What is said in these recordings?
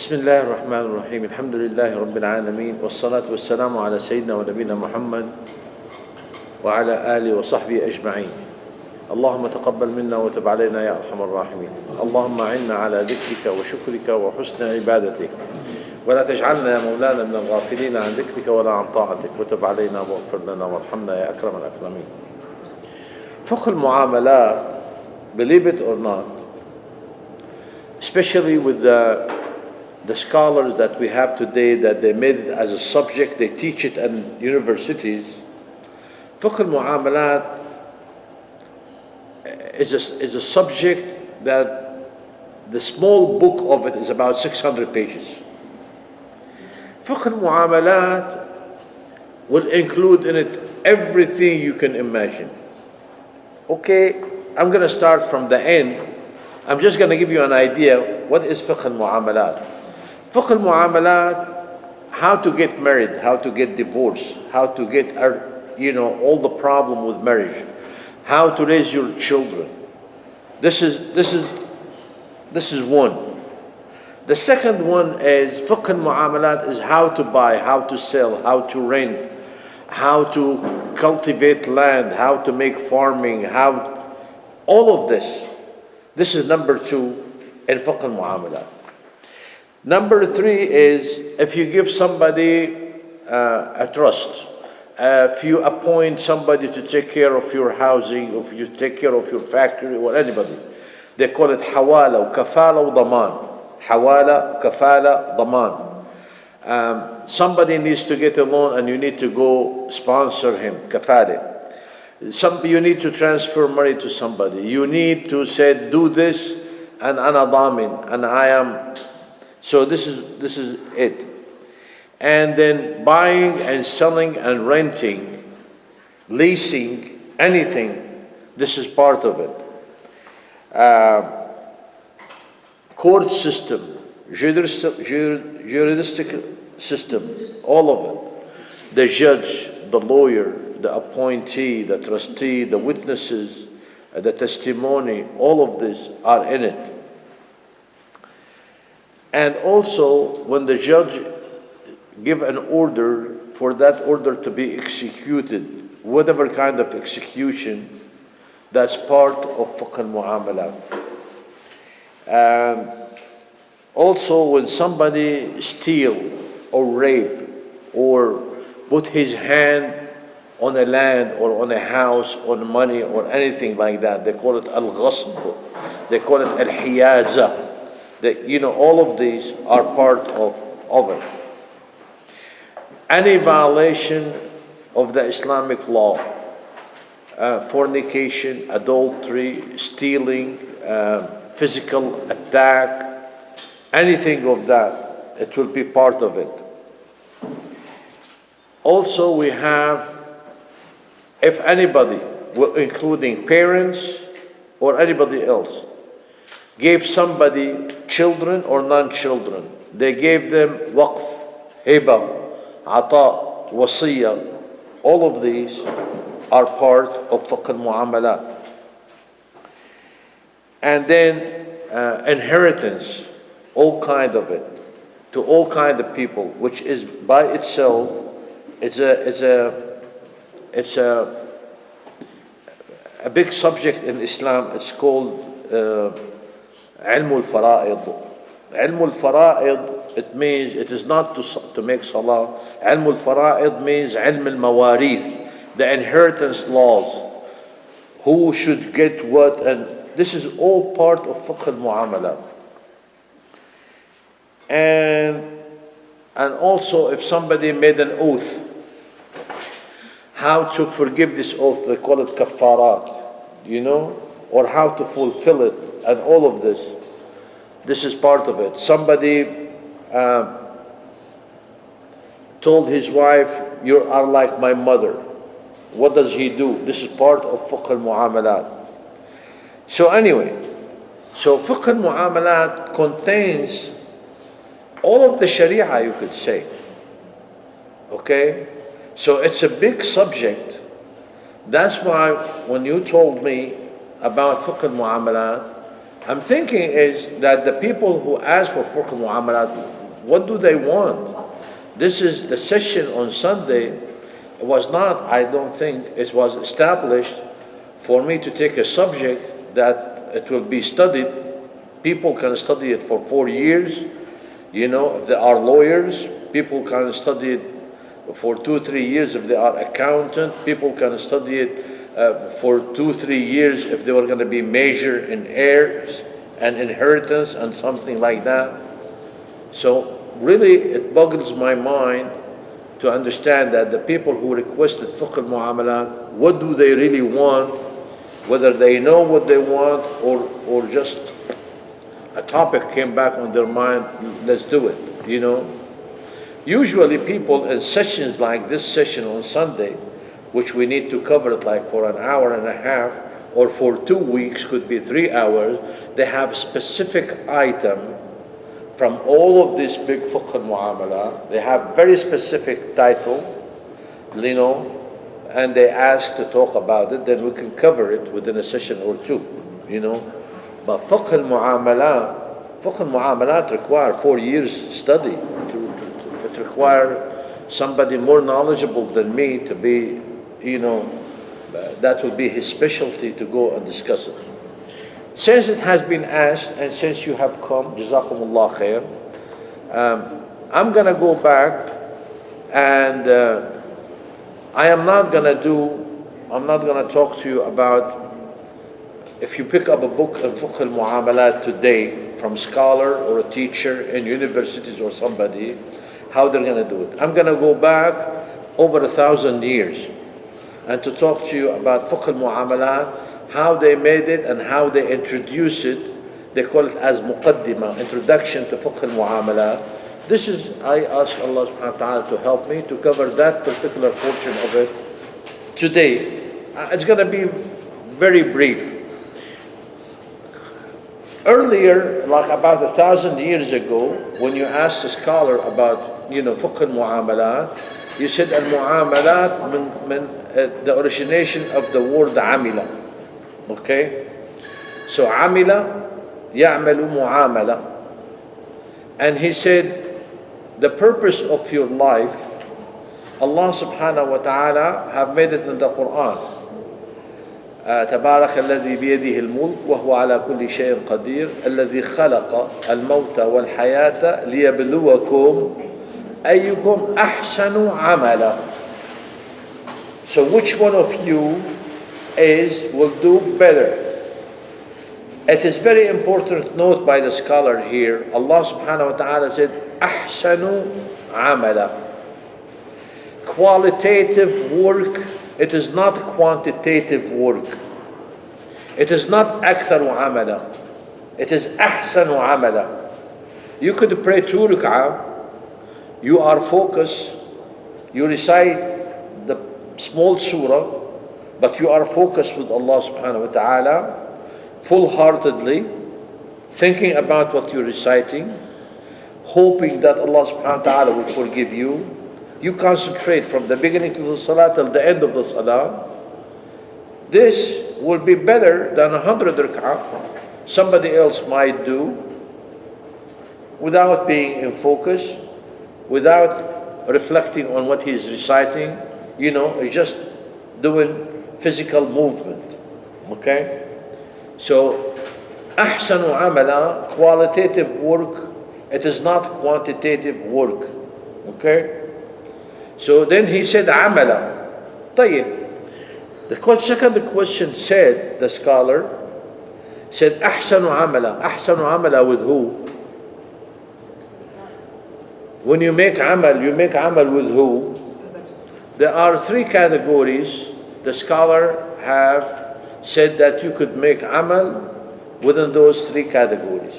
بسم الله الرحمن الرحيم الحمد لله رب العالمين والصلاة والسلام على سيدنا ونبينا محمد وعلى آله وصحبه أجمعين. اللهم تقبل منا وتب علينا يا أرحم الراحمين. اللهم أعنا على ذكرك وشكرك وحسن عبادتك، ولا تجعلنا يا مولانا من الغافلين عن ذكرك ولا عن طاعتك، وتب علينا واغفر لنا وارحمنا يا أكرم الأكرمين. فقه المعاملات, believe it or not, especially with the scholars that we have today, that they made it as a subject, they teach it in universities. Fiqh al-Mu'amalat is a subject that the small book of it is about 600 pages. Fiqh al-Mu'amalat will include in it everything you can imagine. Okay, I'm going to start from the end. I'm just going to give you an idea. What is Fiqh al-Mu'amalat? Fiqh al-Mu'amalat, how to get married, how to get divorced, how to get, all the problem with marriage, how to raise your children. This is one. The second one is Fiqh al-Mu'amalat is how to buy, how to sell, how to rent, how to cultivate land, how to make farming, all of this. This is number 2 in Fiqh al-Mu'amalat. Number 3 is if you give somebody a trust, if you appoint somebody to take care of your housing, if you take care of your factory or anybody, they call it hawala, kafala, daman. Hawala, kafala, daman. Somebody needs to get a loan and you need to go sponsor him, kafala. You need to transfer money to somebody. You need to say, do this, and ana damin, and I am. So this is it. And then buying and selling and renting, leasing, anything, this is part of it. Court system, juristic system, all of it. The judge, the lawyer, the appointee, the trustee, the witnesses, the testimony, all of this are in it. And also, when the judge give an order, for that order to be executed, whatever kind of execution, that's part of Fiqh al-Mu'amalat. Also, when somebody steal or rape or put his hand on a land or on a house, on money or anything like that, they call it al-ghasb, they call it al-hiyaza. All of these are part of it. Any violation of the Islamic law, fornication, adultery, stealing, physical attack, anything of that, it will be part of it. Also, we have, if anybody, including parents or anybody else, gave somebody children or non-children, they gave them waqf, hiba, ata, wasiya, all of these are part of Fiqh al-Mu'amalat. And then inheritance, all kind of it, to all kind of people, which is by itself, it's a big subject in Islam. It's called ilm al-fara'id. Ilm al-fara'id, it means, it is not to make salah. Ilm al-fara'id means ilm al-mawarith, the inheritance laws, who should get what, and this is all part of Fiqh al-Mu'amalat. And also, if somebody made an oath, how to forgive this oath, they call it kafarat, or how to fulfill it, and all of this. This is part of it. Somebody told his wife, you are like my mother. What does he do? This is part of Fiqh al-Mu'amalat. So anyway, Fiqh al-Mu'amalat contains all of the Sharia, you could say. Okay? So it's a big subject. That's why when you told me about Fiqh al-Mu'amalat, I'm thinking is that the people who ask for fiqh mu'amalat, what do they want? This is the session on Sunday. It was not, I don't think, it was established for me to take a subject that it will be studied. People can study it for 4 years. You know, if they are lawyers, people can study it for 2-3 years if they are accountant. People can study it for 2-3 years if they were going to be major in heirs and inheritance and something like that. So really it boggles my mind to understand that the people who requested fiqh al-mu'amalat, what do they really want? Whether they know what they want or just a topic came back on their mind, let's do it, you know. Usually people in sessions like this session on Sunday, which we need to cover it like for an hour and a half, or for 2 weeks, could be 3 hours, they have specific item from all of this big fiqh al-mu'amala. They have very specific title, you know, and they ask to talk about it, then we can cover it within a session or two, you know. But fiqh al-mu'amalat require 4 years study. It requires somebody more knowledgeable than me to be, you know, that will be his specialty to go and discuss it. Since it has been asked and since you have come, Jazakumullah khair, I'm going to go back and I'm not going to talk to you about if you pick up a book in fiqh al-mu'amalat today from scholar or a teacher in universities or somebody, how they're going to do it. I'm going to go back over 1,000 years and to talk to you about fiqh al-mu'amalat, how they made it and how they introduce it. They call it as muqaddimah, introduction to fiqh al-mu'amalat. This is, I ask Allah subhanahu wa ta'ala to help me to cover that particular portion of it today. It's going to be very brief. Earlier, like about 1,000 years ago, when you asked a scholar about, you know, fiqh al-mu'amalat, you said al-mu'amalat the origination of the word amila. Okay? So amila, ya'malu mu'amala. And he said, the purpose of your life, Allah subhanahu wa ta'ala have made it in the Quran. تبارك الذي بيده الملك وهو على كل شيء قدير الذي خلق الموت والحياة ليبلوكم أيكم أحسن عملا. So which one of you will do better? It is very important note by the scholar here. Allah subhanahu wa ta'ala said أحسن عملا. Qualitative work. It is not quantitative work. It is not أكثر عملا. It is أحسن عملا. You could pray 2 rak'ah. You are focused. You recite the small surah, but you are focused with Allah subhanahu wa ta'ala, full-heartedly, thinking about what you're reciting, hoping that Allah subhanahu wa ta'ala will forgive you. You concentrate from the beginning to the salah till the end of the salah. This will be better than 100 rak'ah somebody else might do without being in focus, without reflecting on what he is reciting, you know, just doing physical movement. Okay? So, أحسن عملا, qualitative work, it is not quantitative work. Okay? So then he said عملا. طيب. The second question said, the scholar said أحسن عملا. أحسن عملا with who? When you make amal with who? There are 3 categories. The scholar have said that you could make amal within those 3 categories.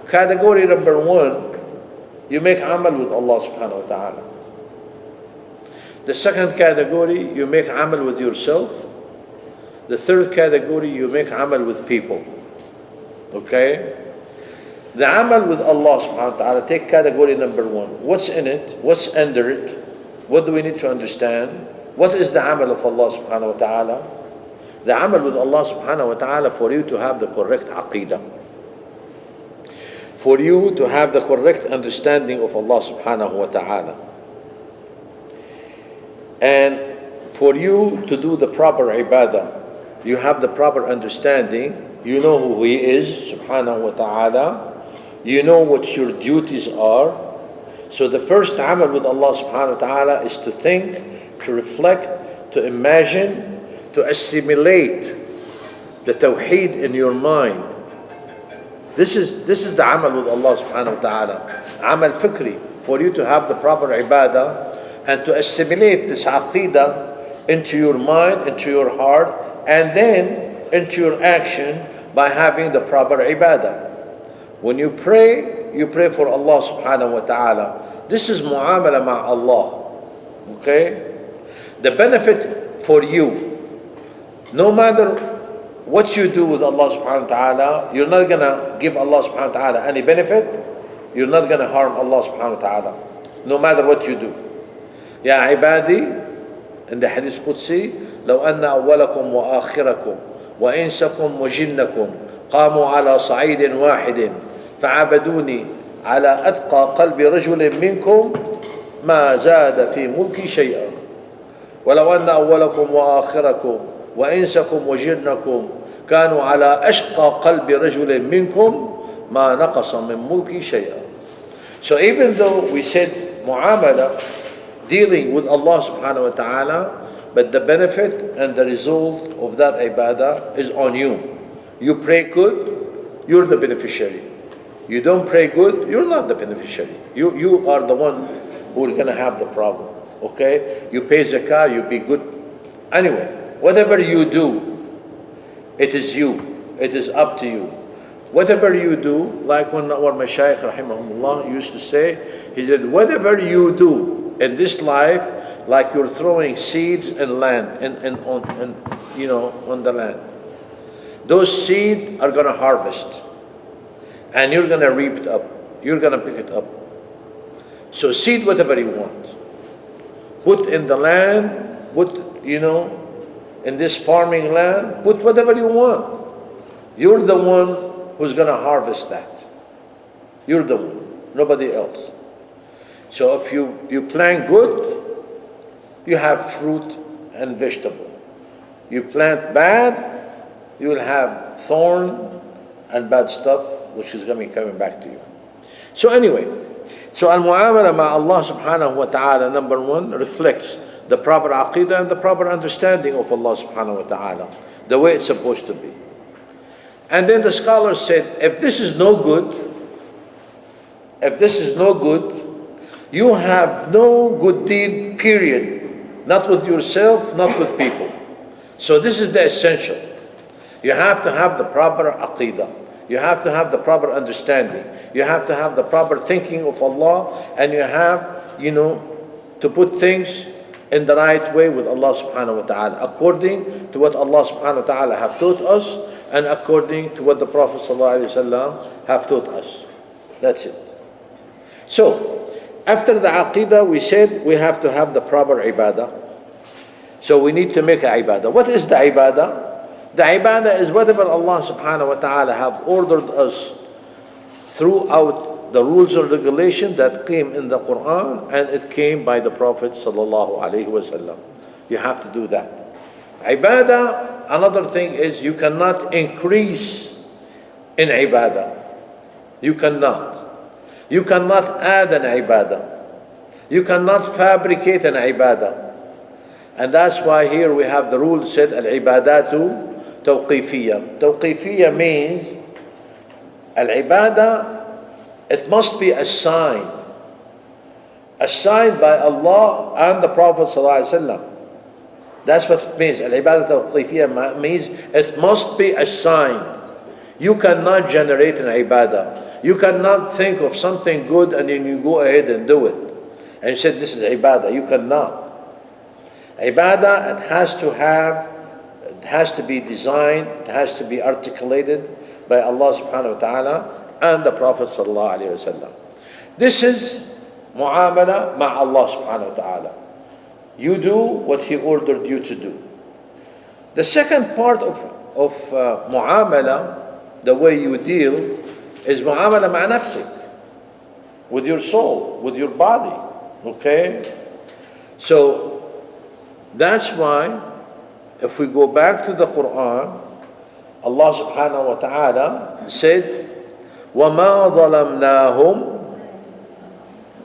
Category number 1, you make amal with Allah subhanahu wa ta'ala. The second category, you make amal with yourself. The third category, you make amal with people. Okay? The amal with Allah subhanahu wa ta'ala, take category number 1. What's in it? What's under it? What do we need to understand? What is the amal of Allah subhanahu wa ta'ala? the amal with Allah subhanahu wa ta'ala for you to have the correct aqidah, for you to have the correct understanding of Allah subhanahu wa ta'ala, and for you to do the proper ibadah. You have the proper understanding, you know who He is subhanahu wa ta'ala, you know what your duties are. So the first amal with Allah subhanahu wa ta'ala is to think, to reflect, to imagine, to assimilate the tawheed in your mind. This is the amal with Allah subhanahu wa ta'ala. Amal fikri, for you to have the proper ibadah and to assimilate this aqidah into your mind, into your heart, and then into your action by having the proper ibadah. When you pray for Allah subhanahu wa ta'ala. This is mu'amala ma Allah. Okay? The benefit for you, no matter what you do with Allah subhanahu wa ta'ala, you're not gonna give Allah subhanahu wa ta'ala any benefit, you're not gonna harm Allah subhanahu wa ta'ala, no matter what you do. Ya ibadi, in the hadith Qudsi, لو أن أولكم وآخركم وإنسكم وجنكم قاموا على صعيد واحد فعبدوني على أتقى قلب رجل منكم ما زاد في ملكي شيئا ولو أن أولكم وآخركم وإنسكم وجنكم كانوا على أشقى قلب رجل منكم ما نقص من ملكي شيئا. So even though we said mu'amala, dealing with Allah subhanahu wa ta'ala, but the benefit and the result of that ibadah is on you. You pray good, you're the beneficiary. You don't pray good, you're not the beneficiary. You are the one who are going to have the problem. Okay? You pay zakah, you be good. Anyway, whatever you do, it is you. It is up to you. Whatever you do, like when our mashayikh rahimahumullah used to say, he said, whatever you do in this life, like you're throwing seeds in land, on the land. Those seeds are going to harvest. And you're going to reap it up. You're going to pick it up. So seed whatever you want. Put in the land, in this farming land, put whatever you want. You're the one who's going to harvest that. You're the one, nobody else. So if you plant good, you have fruit and vegetable. You plant bad, you will have thorn and bad stuff, which is going to be coming back to you. So anyway, al-mu'amala ma Allah subhanahu wa ta'ala, number one, reflects the proper aqidah and the proper understanding of Allah subhanahu wa ta'ala, the way it's supposed to be. And then the scholars said, if this is no good, you have no good deed, period. Not with yourself, not with people. So this is the essential. You have to have the proper aqidah. You have to have the proper understanding. You have to have the proper thinking of Allah, and you have, to put things in the right way with Allah subhanahu wa ta'ala, according to what Allah subhanahu wa ta'ala have taught us, and according to what the Prophet sallallahu alaihi wasallam have taught us. That's it. So, after the aqidah, we said we have to have the proper ibadah. So we need to make an ibadah. What is the ibadah? The ibadah is whatever Allah subhanahu wa ta'ala have ordered us throughout the rules and regulations that came in the Quran, and it came by the Prophet sallallahu alaihi wasallam. You have to do that. Ibadah, another thing is you cannot increase in ibadah. You cannot. You cannot add an ibadah. You cannot fabricate an ibadah. And that's why here we have the rule said, al-ibadatu tawqifiyya. Tawqifiyya means al-ibadah, it must be assigned by Allah and the Prophet sallallahu alaihi wasallam. That's what it means. Al-ibadah tawqifiyya means it must be assigned. You cannot generate an ibadah. You cannot think of something good and then you go ahead and do it. And you said this is ibadah. You cannot. Ibadah, it has to be designed, it has to be articulated by Allah subhanahu wa ta'ala and the Prophet sallallahu alayhi wa sallam. This is mu'amala ma Allah subhanahu wa ta'ala. You do what He ordered you to do. The second part of muamala, the way you deal, is muamala مع نفسك, with your soul, with your body. Okay? So that's why if we go back to the Quran, Allah subhanahu wa ta'ala said, وَمَا ظَلَمْنَاهُمْ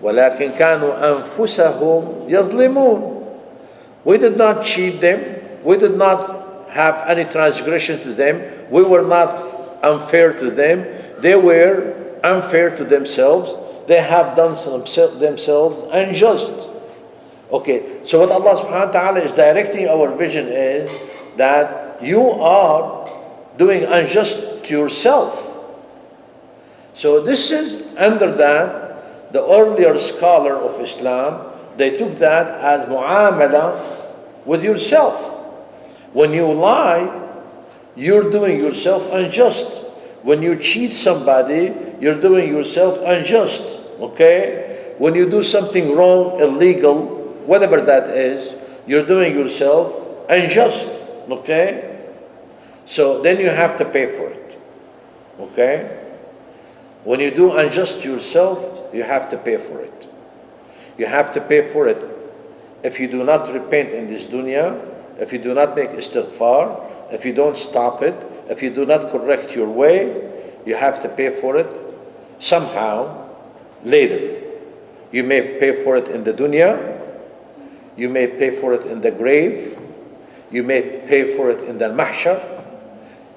وَلَكِنْ كَانُوا أَنفُسَهُمْ يَظْلِمُونَ. We did not cheat them. We did not have any transgression to them. We were not unfair to them. They were unfair to themselves. They have done themselves unjust. Okay, so what Allah subhanahu wa ta'ala is directing our vision is that you are doing unjust to yourself. So this is under that, the earlier scholar of Islam, they took that as muamala with yourself. When you lie, you're doing yourself unjust. When you cheat somebody, you're doing yourself unjust. Okay? When you do something wrong, illegal, whatever that is, you're doing yourself unjust. Okay? So then you have to pay for it. Okay? When you do unjust to yourself, you have to pay for it. You have to pay for it. If you do not repent in this dunya, if you do not make istighfar, if you don't stop it, if you do not correct your way, you have to pay for it somehow later. You may pay for it in the dunya, you may pay for it in the grave, you may pay for it in the mahshar,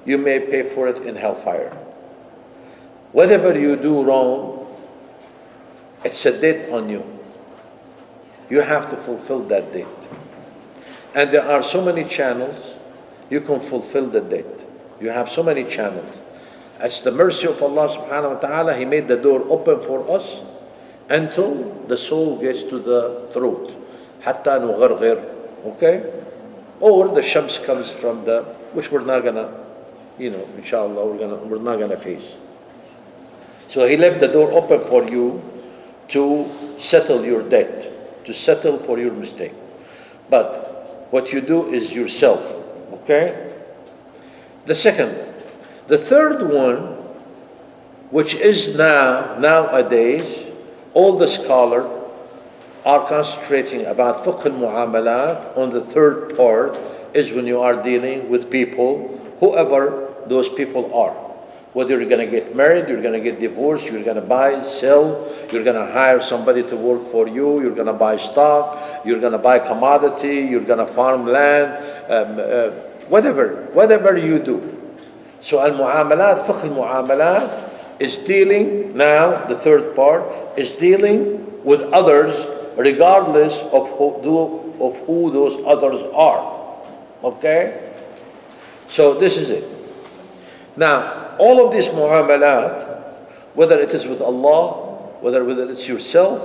you may pay for it in hellfire. Whatever you do wrong, it's a debt on you. You have to fulfill that debt. And there are so many channels you can fulfill the debt. You have so many channels. It's the mercy of Allah subhanahu wa ta'ala, He made the door open for us until the soul gets to the throat. حتى نغرغر. Okay? Or the shams comes from the, which we're not gonna, inshallah, we're not gonna face. So He left the door open for you to settle your debt, to settle for your mistake. But what you do is yourself. Okay? The third one, which is nowadays, all the scholars are concentrating about fiqh al-mu'amalat on the third part, is when you are dealing with people, whoever those people are. Whether you're going to get married, you're going to get divorced, you're going to buy, sell, you're going to hire somebody to work for you, you're going to buy stock, you're going to buy commodity, you're going to farm land, whatever you do. So al-mu'amalat, fiqh al-mu'amalat is dealing, now the third part, is dealing with others regardless of who those others are. Okay? So this is it. Now, all of these mu'amalat, whether it is with Allah, whether it's yourself,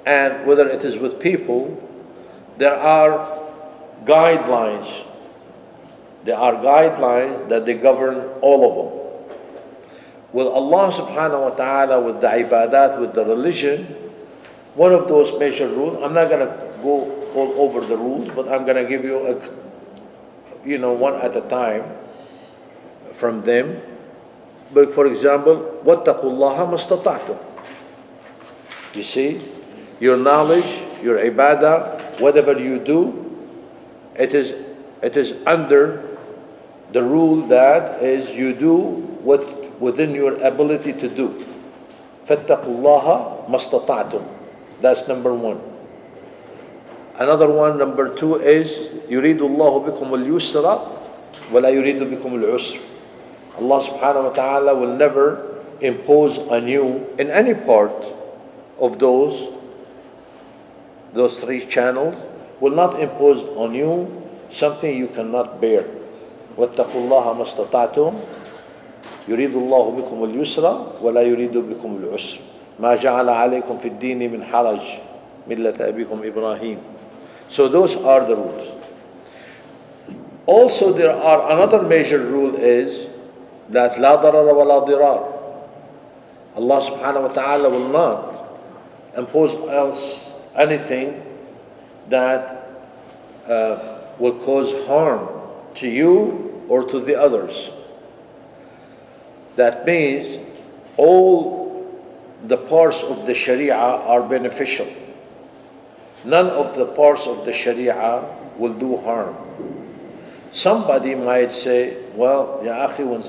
and whether it is with people, there are guidelines. There are guidelines that they govern all of them. With Allah subhanahu wa ta'ala, with the ibadat, with the religion, one of those major rules, I'm not going to go all over the rules, but I'm going to give you one at a time from them. But for example, وَاتَّقُوا اللَّهَ مَا اسْتَطَعْتُمْ. You see, your knowledge, your ibadah, whatever you do, it is under the rule that is you do what within your ability to do. فَاتَّقُوا اللَّهَ مَا اسْتَطَعْتُمْ. That's number one. Another one, number two, is يُرِيدُ اللَّهُ بِكُمُ الْيُسْرَ وَلَا يُرِيدُ بِكُمُ الْعُسْرَ. Allah subhanahu wa ta'ala will never impose on you in any part of those three channels, will not impose on you something you cannot bear. وَاتَّقُوا اللَّهَ مَا اسْتَطَعْتُمْ يُرِيدُ اللَّهُ بِكُمُ الْيُسْرَ وَلَا يُرِيدُ بِكُمُ الْعُسْرَ مَا جَعَلَ عَلَيْكُمْ فِي الدِّينِ مِنْ حَرَجٍ مِلَّةَ أَبِيكُمْ إِبْرَاهِيمَ. So those are the rules. Also, there are another major rule is that لا ضرر ولا ضرار. Allah subhanahu wa ta'ala will not impose else anything that will cause harm to you or to the others. That means all the parts of the Sharia are beneficial. None of the parts of the Sharia will do harm. Somebody might say, well, ya akhi, when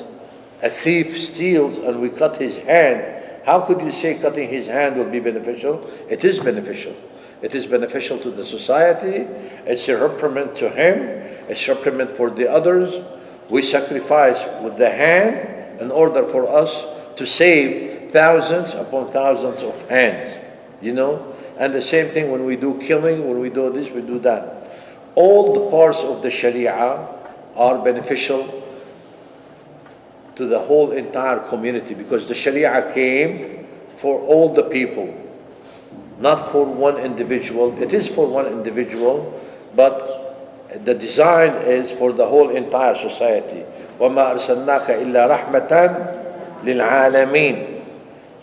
a thief steals and we cut his hand, how could you say cutting his hand will be beneficial? It is beneficial. It is beneficial to the society. It's a reprimand to him. It's a reprimand for the others. We sacrifice with the hand in order for us to save thousands upon thousands of hands, you know? And the same thing when we do killing, when we do this, we do that. All the parts of the Sharia are beneficial to the whole entire community, because the Sharia came for all the people, not for one individual. It is for one individual, but the design is for the whole entire society. وَمَا أَرْسَلْنَاكَ إِلَّا رَحْمَةً لِلْعَالَمِينَ.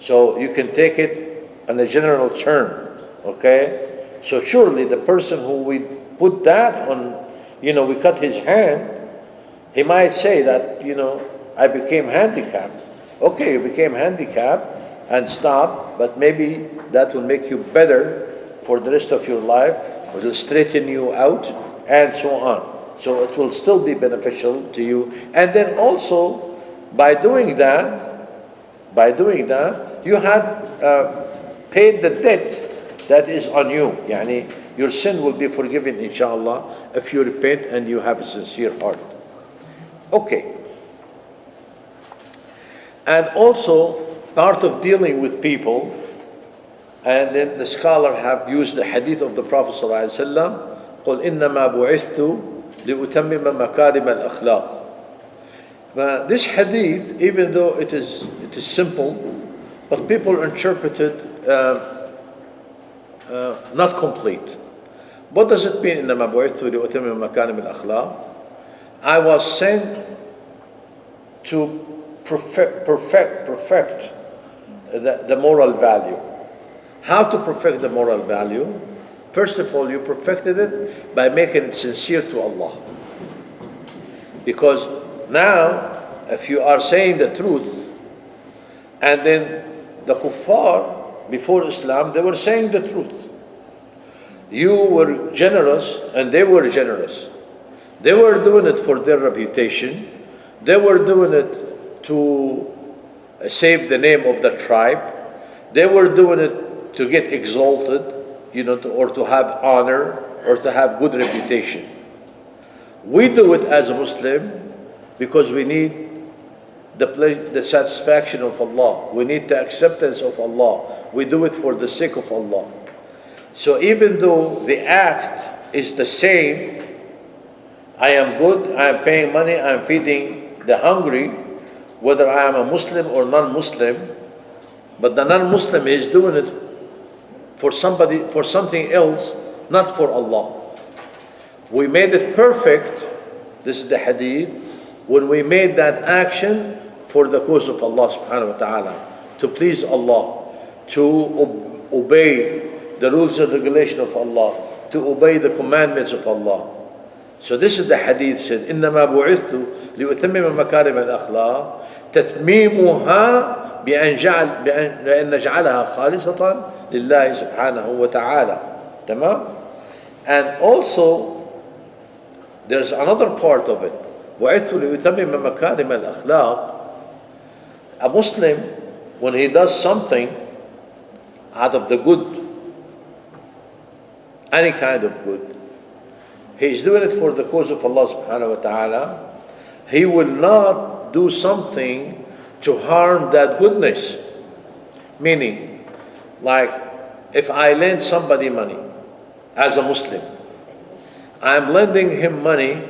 So you can take it on a general term, okay? So surely the person who we put that on, you know, we cut his hand, he might say that, you know, I became handicapped. Okay, you became handicapped and stop, but maybe that will make you better for the rest of your life. It will straighten you out and so on. So it will still be beneficial to you. And then also, by doing that, you had paid the debt that is on you. Yani, your sin will be forgiven, inshallah, if you repent and you have a sincere heart. Okay. And also, part of dealing with people, and then the scholar have used the hadith of the Prophet ﷺ, قُلْ إِنَّمَا بُعِثْتُ لِأُتَمِّمَ مَكَارِمَ الْأَخْلَاقِ. Now, this hadith, even though it is simple, but people interpret it not complete. What does it mean, إِنَّمَا بُعِثْتُ لِأُتَمِّمَ مَكَارِمَ الْأَخْلَاقِ? I was sent to perfect the moral value. How to perfect the moral value? First of all, you perfected it by making it sincere to Allah. Because now, if you are saying the truth, and then the kuffar before Islam, they were saying the truth. You were generous and they were generous. They were doing it for their reputation. They were doing it to save the name of the tribe. They were doing it to get exalted, you know, or to have honor, or to have good reputation. We do it as a Muslim because we need the satisfaction of Allah. We need the acceptance of Allah. We do it for the sake of Allah. So even though the act is the same, I am good, I am paying money, I am feeding the hungry, whether I am a Muslim or non-Muslim, but the non-Muslim is doing it for somebody, for something else, not for Allah. We made it perfect, this is the hadith, when we made that action for the cause of Allah subhanahu wa ta'ala, to please Allah, to obey the rules and regulations of Allah, to obey the commandments of Allah. So this is the hadith said, إِنَّمَا بُعِثْتُ لِأُتَمِّمَ مَكَارِمَ الْأَخْلَاقِ تَتْمِيمُهَا بأن نجعلها خالصة لله سبحانه وتعالى. تمام? And also, there's another part of it. بُعِثْتُ لِأُتَمِّمَ مَكَارِمَ الْأَخْلَاقِ. A Muslim, when he does something out of the good, any kind of good, he is doing it for the cause of Allah subhanahu wa ta'ala. He will not do something to harm that goodness. Meaning, like, if I lend somebody money as a Muslim, I'm lending him money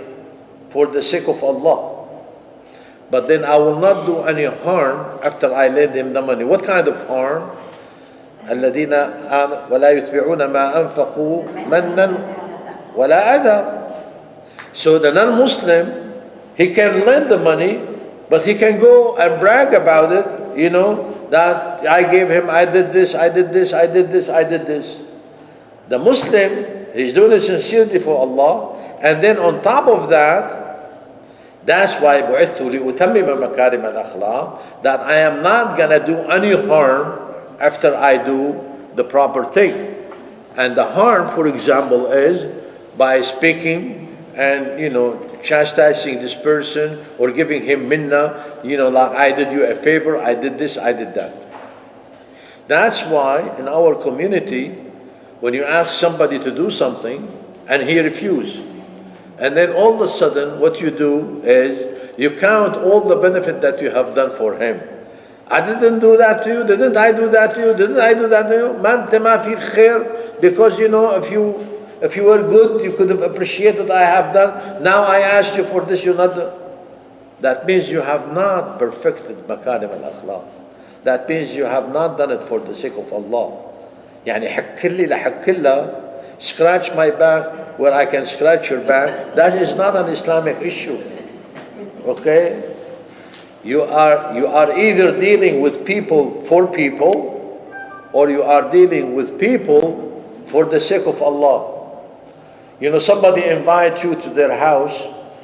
for the sake of Allah. But then I will not do any harm after I lend him the money. What kind of harm? الذين آمنوا ولا يتبعون ما أنفقوا منا ولا أذى. So the non-Muslim, he can lend the money, but he can go and brag about it, you know, that I gave him, I did this, I did this, I did this, I did this. The Muslim, he's doing it sincerely for Allah, and then on top of that, That's why بُعِثْتُ لِأُتَمِّمَ مَكَارِمَ الْأَخْلَاقِ, that I am not going to do any harm after I do the proper thing. And the harm, for example, is by speaking and, chastising this person or giving him minna, like I did you a favor, I did this, I did that. That's why in our community, when you ask somebody to do something and he refuses, and then all of a sudden what you do is you count all the benefit that you have done for him. I didn't do that to you, didn't I do that to you, didn't I do that to you? Man, ma fi khair, because if you were good, you could have appreciated what I have done. Now I asked you for this, you're not. That means you have not perfected makarim al-akhlaq. That means you have not done it for the sake of Allah. Yani حكلي لحكلة, scratch my back where I can scratch your back. That is not an Islamic issue. Okay? You are either dealing with people for people, or you are dealing with people for the sake of Allah. Somebody invites you to their house,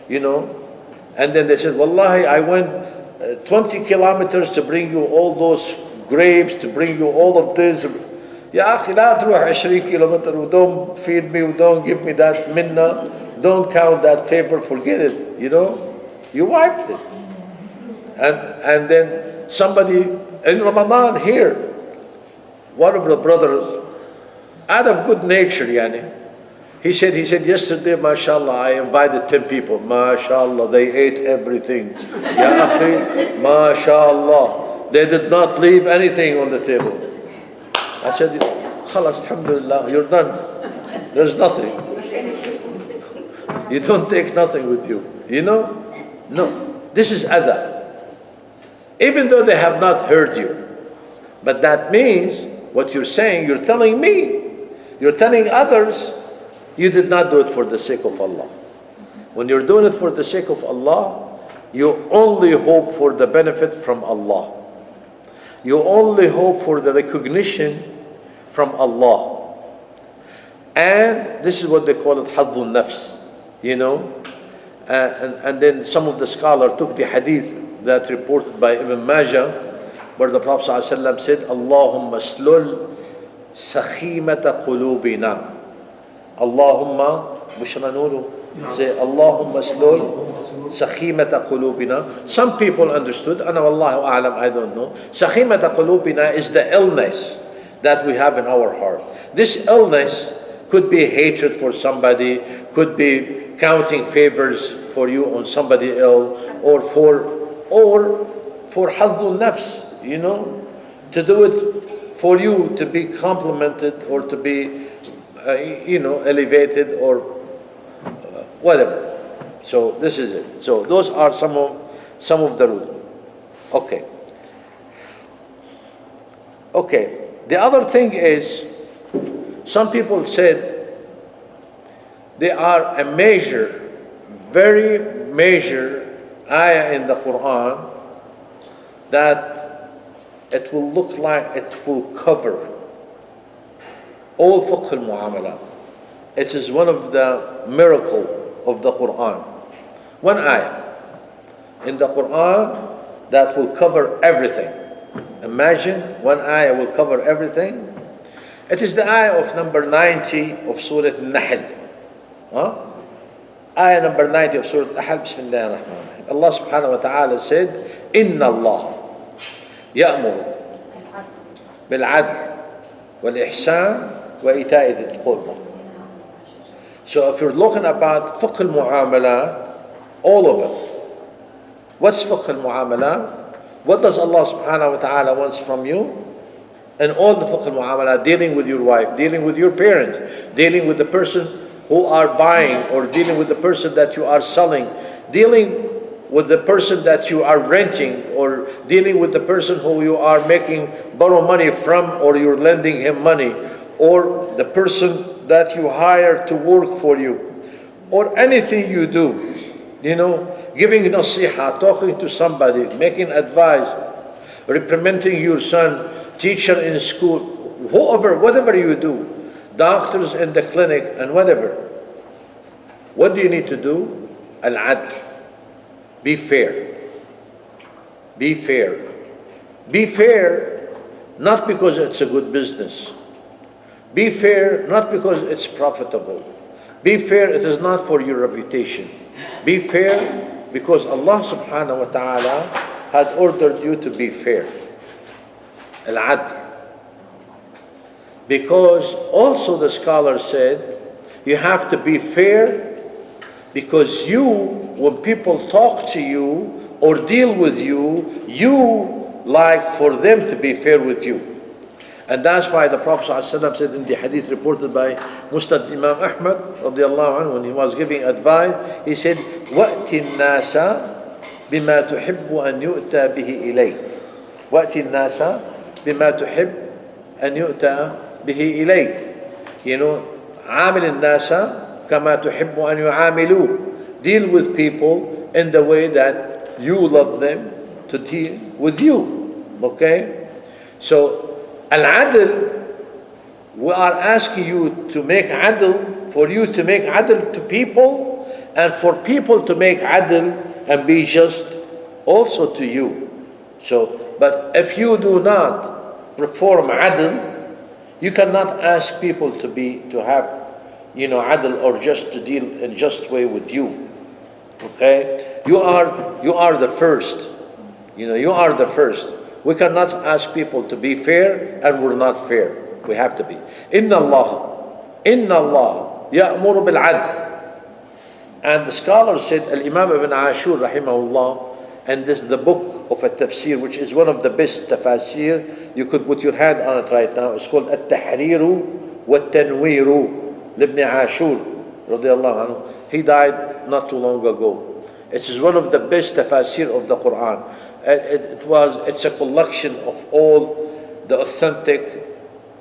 and then they said, Wallahi, I went 20 kilometers to bring you all those grapes, to bring you all of this. Ya akhi, la تروح 20 kilometers, don't feed me, don't give me that minna, don't count that favor, forget it, you wiped it. And then somebody in Ramadan here, one of the brothers, out of good nature, he said yesterday, mashallah, I invited 10 people, mashallah, they ate everything. Ya akhi, mashallah, they did not leave anything on the table. I said, khalas, alhamdulillah, you're done. There's nothing. You don't take nothing with you. No, this is adab. Even though they have not heard you. But that means what you're saying, you're telling me, you're telling others, you did not do it for the sake of Allah. When you're doing it for the sake of Allah, you only hope for the benefit from Allah. You only hope for the recognition from Allah. And this is what they call it, حظ النفس, and then some of the scholars took the hadith that reported by Ibn Majah, where the Prophet ﷺ said, Allahumma slul sakhimata qulubina. Allahumma, say, Allahumma slul sakhimata qulubina. Some people understood, ana wallahu a'lam, I don't know. Sakhimata qulubina is the illness that we have in our heart. This illness could be hatred for somebody, could be counting favors for you on somebody else, or for haddul nafs, to do it for you to be complimented or to be, elevated or whatever. So this is it. So those are some of the rules. Okay. The other thing is, some people said there are a very major ayah in the Quran that it will look like it will cover all fiqh al-mu'amalat. It is one of the miracles of the Quran. One ayah in the Quran that will cover everything. Imagine one ayah will cover everything. It is the ayah of number 90 of Surah Al-Nahl. Ayah number 90 of Surah Al-Nahl. Bismillah ar-Rahman ar-Rahim. Allah subhanahu wa ta'ala said, Inna Allah ya'muru bil-'adl wal-ihsan wa ita'i dhil qurba. So if you're looking about fiqh al-mu'amalat, all of it. What's fiqh al-mu'amalat? What does Allah subhanahu wa ta'ala wants from you? And all the fiqh al-mu'amalat, dealing with your wife, dealing with your parents, dealing with the person who are buying, or dealing with the person that you are selling, dealing with the person that you are renting, or dealing with the person who you are borrow money from, or you're lending him money, or the person that you hire to work for you, or anything you do, giving nasiha, talking to somebody, making advice, reprimanding your son, teacher in school, whatever you do, doctors in the clinic and whatever. What do you need to do? Al-adl. Be fair. Be fair. Be fair not because it's a good business. Be fair not because it's profitable. Be fair, it is not for your reputation. Be fair because Allah subhanahu wa ta'ala had ordered you to be fair. Al-adl. Because also the scholar said, you have to be fair because you, when people talk to you or deal with you, you like for them to be fair with you. And that's why the Prophet ﷺ said in the hadith reported by Musnad Imam Ahmad radiallahu anhu, when he was giving advice, he said, وَأْتِ النَّاسَ بِمَا تُحِبُّ أَنْ يُؤْتَى بِهِ إِلَيْكَ وَأْتِ النَّاسَ بِمَا تُحِبُّ أَنْ يُؤْتَى بِهِ إِلَيْكَ. You know, عامل الناس كما تحب أن يعاملوك. Deal with people in the way that you love them to deal with you. Okay? So, Al-Adl, we are asking you to make Adl, for you to make Adl to people, and for people to make Adl and be just also to you. So, but if you do not perform Adl, you cannot ask people to have, Adl or just to deal in just way with you. Okay? You are the first. You are the first. We cannot ask people to be fair and we're not fair. We have to be. Inna Allah ya'muru bil adl. And the scholar said, Al-Imam ibn Ashur rahimahullah, and this is the book of a tafsir, which is one of the best tafsir. You could put your hand on it right now. It's called At-Tahriru wa-Tanwiru Ibn Ashur radiallahu anhu. He died not too long ago. It is one of the best tafsir of the Quran. It's a collection of all the authentic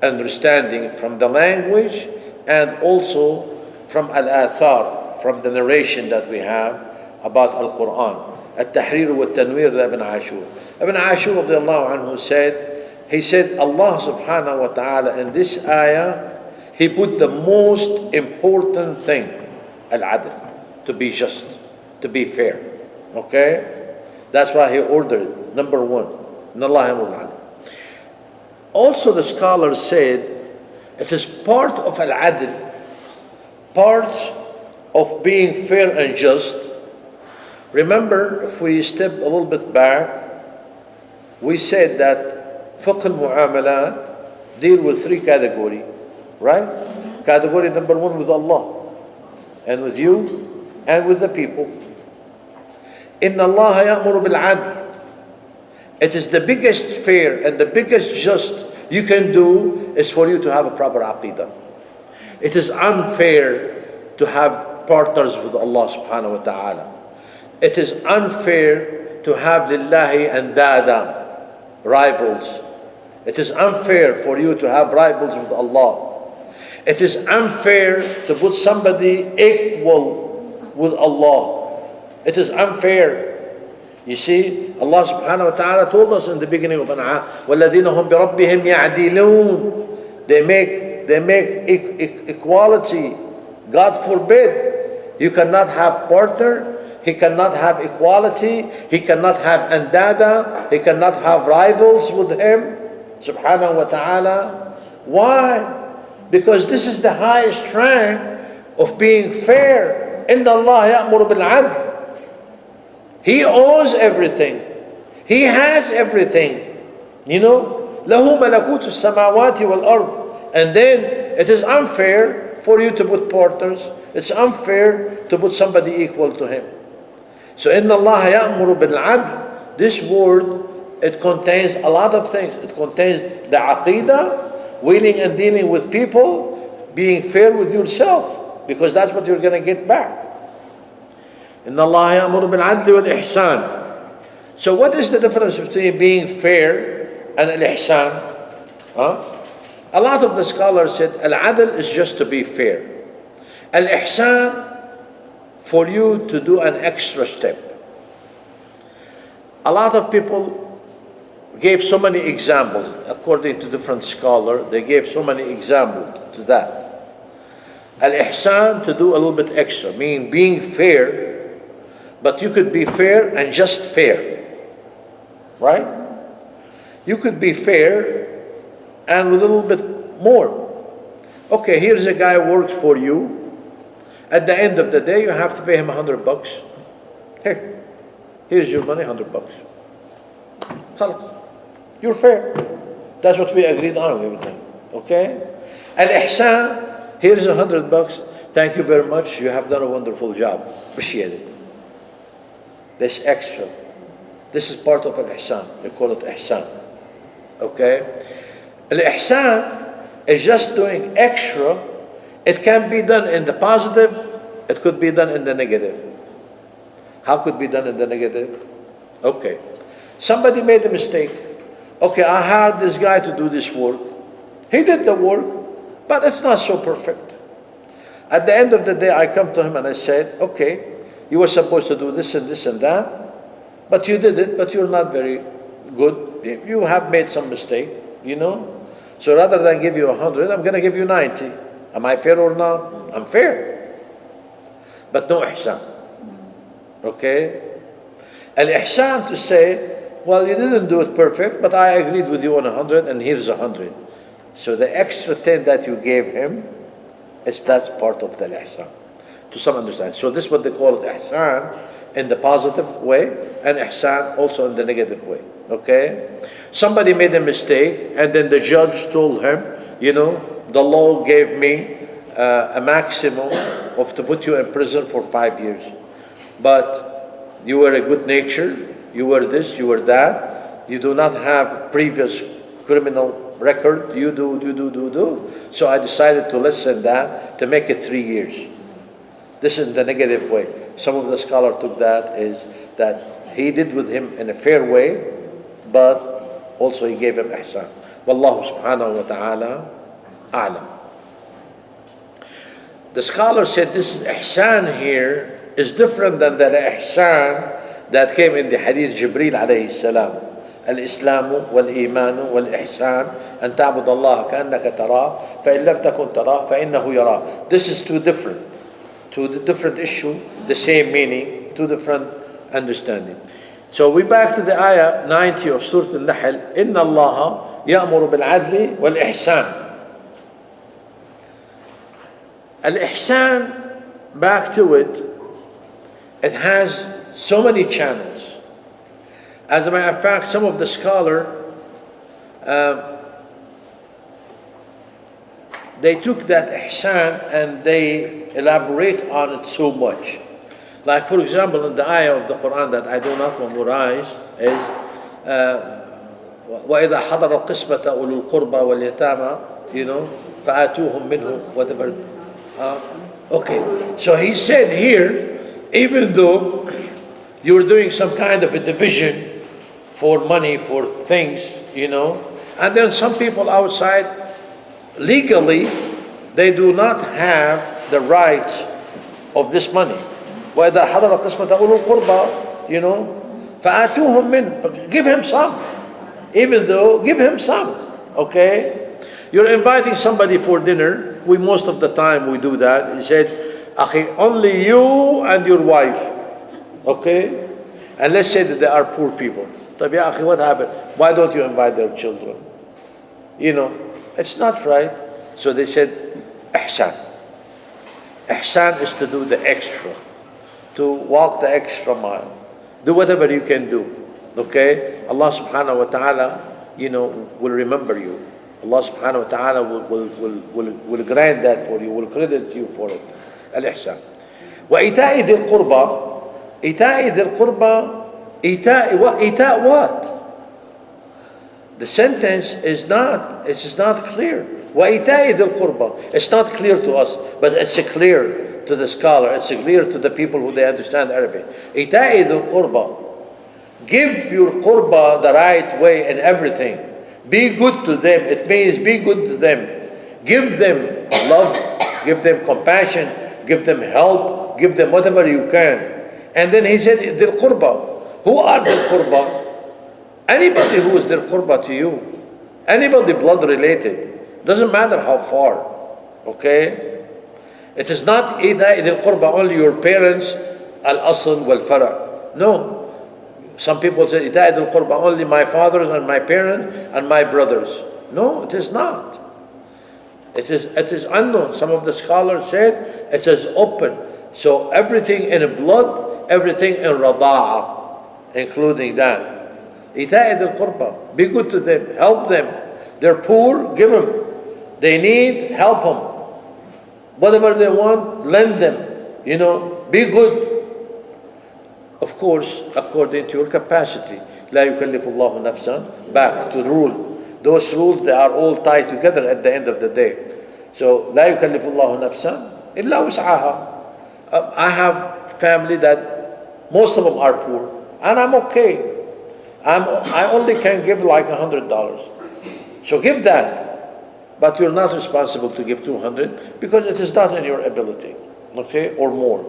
understanding from the language and also from al-athar, from the narration that we have about al-Quran. At-Tahrir wa Tanwir Ibn Ashur. Ibn Ashur radiallahu anhu said, Allah subhanahu wa ta'ala in this ayah, He put the most important thing, al-adl, to be just, to be fair. Okay? That's why He ordered, number one, in Allah. Also the scholars said, it is part of al-adl, part of being fair and just. Remember, if we step a little bit back, we said that fiqh al-mu'amalat deal with three categories, right? Category number one with Allah, and with you, and with the people. Inna Allah ya'muru bil adl. It is the biggest fair and the biggest just you can do is for you to have a proper aqidah. It is unfair to have partners with Allah subhanahu wa ta'ala. It is unfair to have lillahi and dada, rivals. It is unfair for you to have rivals with Allah. It is unfair to put somebody equal with Allah. It is unfair. You see, Allah subhanahu wa ta'ala told us in the beginning of An'am, وَالَّذِينَ هُمْ بِرَبِّهِمْ يَعْدِلُونَ. They make equality. God forbid. You cannot have partner. He cannot have equality. He cannot have andada. He cannot have rivals with him. Subhanahu wa ta'ala. Why? Because this is the highest rank of being fair. Inna Allah ya'muru bil adl. He owns everything. He has everything. له ملكوت السماوات والأرض. And then it is unfair for you to put partners. It's unfair to put somebody equal to him. So إن الله يأمر بالعدل. This word, it contains a lot of things. It contains the aqidah, wheeling and dealing with people, being fair with yourself, because that's what you're going to get back. إن الله يأمر بالعدل والإحسان. So what is the difference between being fair and al-ihsan? A lot of the scholars said al-adl is just to be fair. Al-ihsan, for you to do an extra step. A lot of people gave so many examples, according to different scholars, they gave so many examples to that. Al-ihsan, to do a little bit extra, meaning being fair, But you could be fair and just fair. Right? You could be fair and with a little bit more. Okay, here's a guy who works for you. At the end of the day, you have to pay him $100. Here's your money, $100. You're fair. That's what we agreed on with him. Okay? Al-Ihsan, here's $100. Thank you very much. You have done a wonderful job. Appreciate it. This extra. This is part of Al-Ihsan. They call it Ihsan. Okay? Al-Ihsan is just doing extra. It can be done in the positive. It could be done in the negative. How could it be done in the negative? Okay. Somebody made a mistake. Okay, I hired this guy to do this work. He did the work, but it's not so perfect. At the end of the day, I come to him and I said, okay, you were supposed to do this and this and that, but you did it, but you're not very good. You have made some mistake, you know? So rather than give you 100, I'm going to give you 90. Am I fair or not? I'm fair. But no ihsan. Okay? Al-ihsan to say, well, you didn't do it perfect, but I agreed with you on 100, and here's 100. So the extra 10 that you gave him, that's part of the ihsan. To some understand. So this is what they call it ihsan in the positive way, and ihsan also in the negative way. Okay? Somebody made a mistake, and then the judge told him, you know, the law gave me a maximum of to put you in prison for 5 years. But you were a good nature, you were this, you were that, you do not have previous criminal record, you do. So I decided to lessen that to make it 3 years. This is the negative way. Some of the scholars took that is that he did with him in a fair way, but also he gave him ihsan. Wallahu subhanahu wa ta'ala a'lam. The scholar said this ihsan here is different than the ihsan that came in the hadith Jibreel alayhi salam. الإسلام والإيمان والإحسان أن تعبد الله كأنك تراه فإن لم تكن تراه فإنه يراه. This is two different issue, the same meaning, two different understanding. So we back to the ayah 90 of Surah Al-Nahl. إن الله يأمر بالعدل والإحسان. Al-Ihsan, back to it, it has so many channels. As a matter of fact, some of the scholars, they took that ihsan and they elaborate on it so much. Like for example, in the ayah of the Quran that I do not memorize is وَإِذَا حَضَرَ الْقِسْمَةَ أُولُو الْقُرْبَى وَالْيَتَامَى, you know, فَآتُوهُم مِّنْهُ whatever. Okay, so he said here, even though you're doing some kind of a division for money, for things, you know, and then some people outside, legally, they do not have the rights of this money. وَإِذَا حَضَرَ قِسْمَةَ أُولُو الْقُرْبَى, you know, فَآتُوهُم مِّنْهُ, give him some. Even though, give him some, okay? You're inviting somebody for dinner. We most of the time we do that. He said, "Akhi, only you and your wife," okay? And let's say that they are poor people. طيب يا أخي, what happened? Why don't you invite their children? You know, it's not right. So they said, ihsan. Ihsan is to do the extra, to walk the extra mile, do whatever you can do. Okay, Allah subhanahu wa ta'ala, you know, will remember you. Allah subhanahu wa ta'ala will grant that for you, will credit you for it. Al-ihsan. وَإِيتَاءِ ذِي الْقُرْبَى. إِيتَاءِ ذِي الْقُرْبَى. إِيتَاء what? The sentence is not clear. وَإِيتَاءِ ذِي الْقُرْبَى. It's not clear to us, but it's clear to the scholar. It's clear to the people who they understand Arabic. إِيتَاءِ ذِي الْقُرْبَى. Give your qurba the right way in everything. Be good to them. It means be good to them. Give them love, give them compassion, give them help, give them whatever you can. And then he said, Dhil qurba. Who are Dhil qurba? Anybody who is Dhil qurba to you. Anybody blood related. Doesn't matter how far. Okay? It is not Dhil qurba only your parents, al-asl wal-fara'. No. Some people say, ita'at al-qurba, only my fathers and my parents and my brothers. No, it is not. It is unknown. Some of the scholars said it is open. So everything in blood, everything in rada'ah, including that. Ita'at al-qurba, be good to them, help them. They're poor, give them. They need, help them. Whatever they want, lend them. Be good. Of course, according to your capacity. لا يكلف الله نفسا. Back to the rule. Those rules, they are all tied together at the end of the day. So, لا يكلف الله نفسا إلا وسعها. I have family that most of them are poor, and I'm okay. I only can give like $100. So give that, but you're not responsible to give 200 because it is not in your ability, okay, or more.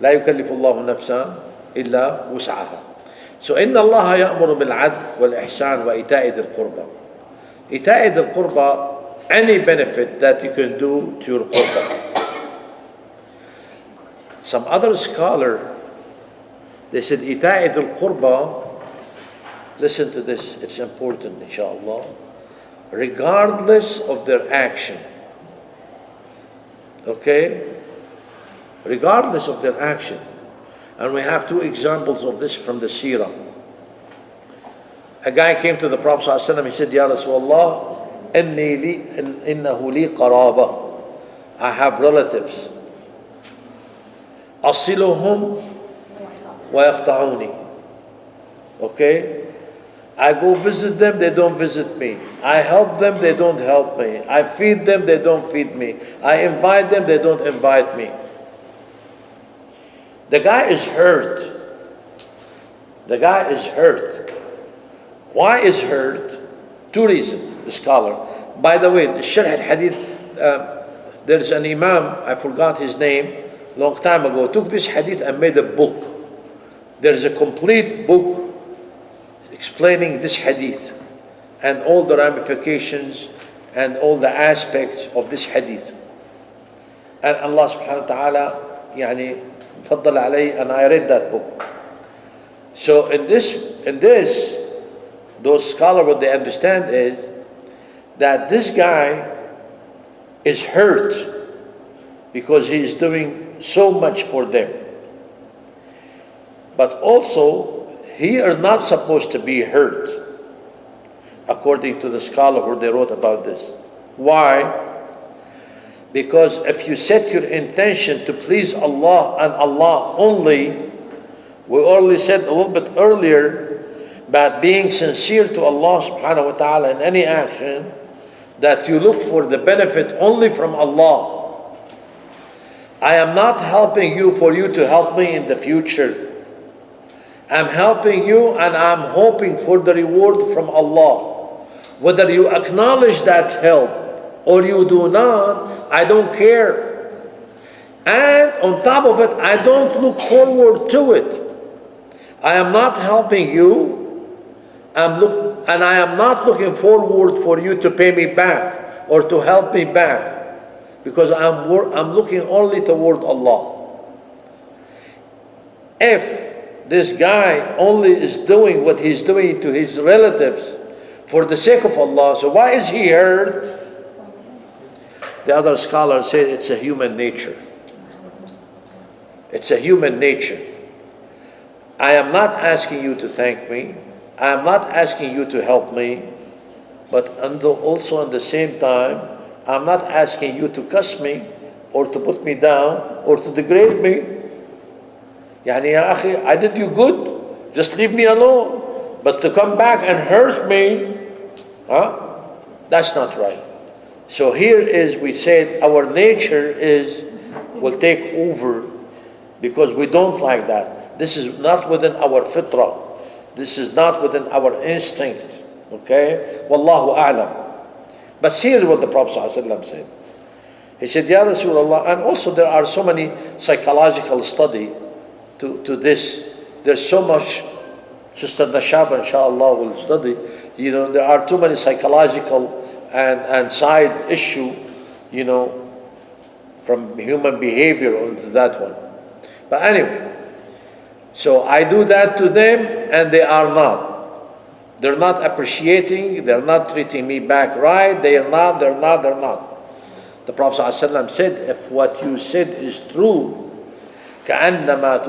لا يكلف الله نفسا إلا وسعها. So إن الله يأمر بالعدل والإحسان وإيتاء ذي القربى. إيتاء ذي القربى, any benefit that you can do to your qurba. Some other scholar, they said إيتاء ذي القربى. Listen to this, it's important, inshallah. Regardless of their action. Okay? Regardless of their action. And we have two examples of this from the seerah. A guy came to the Prophet ﷺ, he said, Ya Rasulullah, innahu li qaraba. I have relatives. Asiluhum wa yaqta'uni. Okay? I go visit them, they don't visit me. I help them, they don't help me. I feed them, they don't feed me. I invite them, they don't invite me. The guy is hurt. The guy is hurt. Why is hurt? Two reasons, the scholar. By the way, the Sharh al-Hadith, there's an imam, I forgot his name, long time ago, took this hadith and made a book. There's a complete book explaining this hadith and all the ramifications and all the aspects of this hadith. And Allah subhanahu wa ta'ala, faddal alayhi, and I read that book. So in this, those scholars, what they understand is that this guy is hurt because he is doing so much for them. But also, he are not supposed to be hurt, according to the scholar who they wrote about this. Why? Because if you set your intention to please Allah and Allah only, we already said a little bit earlier about being sincere to Allah subhanahu wa ta'ala in any action, that you look for the benefit only from Allah. I am not helping you for you to help me in the future. I'm helping you and I'm hoping for the reward from Allah. Whether you acknowledge that help or you do not, I don't care. And on top of it, I don't look forward to it. I am not helping you, and I am not looking forward for you to pay me back or to help me back, because I'm looking only toward Allah. If this guy only is doing what he's doing to his relatives for the sake of Allah, so why is he hurt? The other scholars say it's a human nature. It's a human nature. I am not asking you to thank me. I am not asking you to help me. But also at the same time, I'm not asking you to cuss me or to put me down or to degrade me. Yani ya akhi, I did you good, just leave me alone. But to come back and hurt me, that's not right. So here is, we said our nature will take over, because we don't like that. This is not within our fitrah. This is not within our instinct. Okay? Wallahu a'lam. But here's what the Prophet ﷺ said. He said, Ya Rasulullah, and also there are so many psychological study to this. There's so much, Sister Nashab inshallah will study, there are too many psychological and side issue, from human behavior onto that one. But anyway, so I do that to them and they are not. They're not appreciating, they're not treating me back right, they're not. The Prophet ﷺ said, if what you said is true, كأنما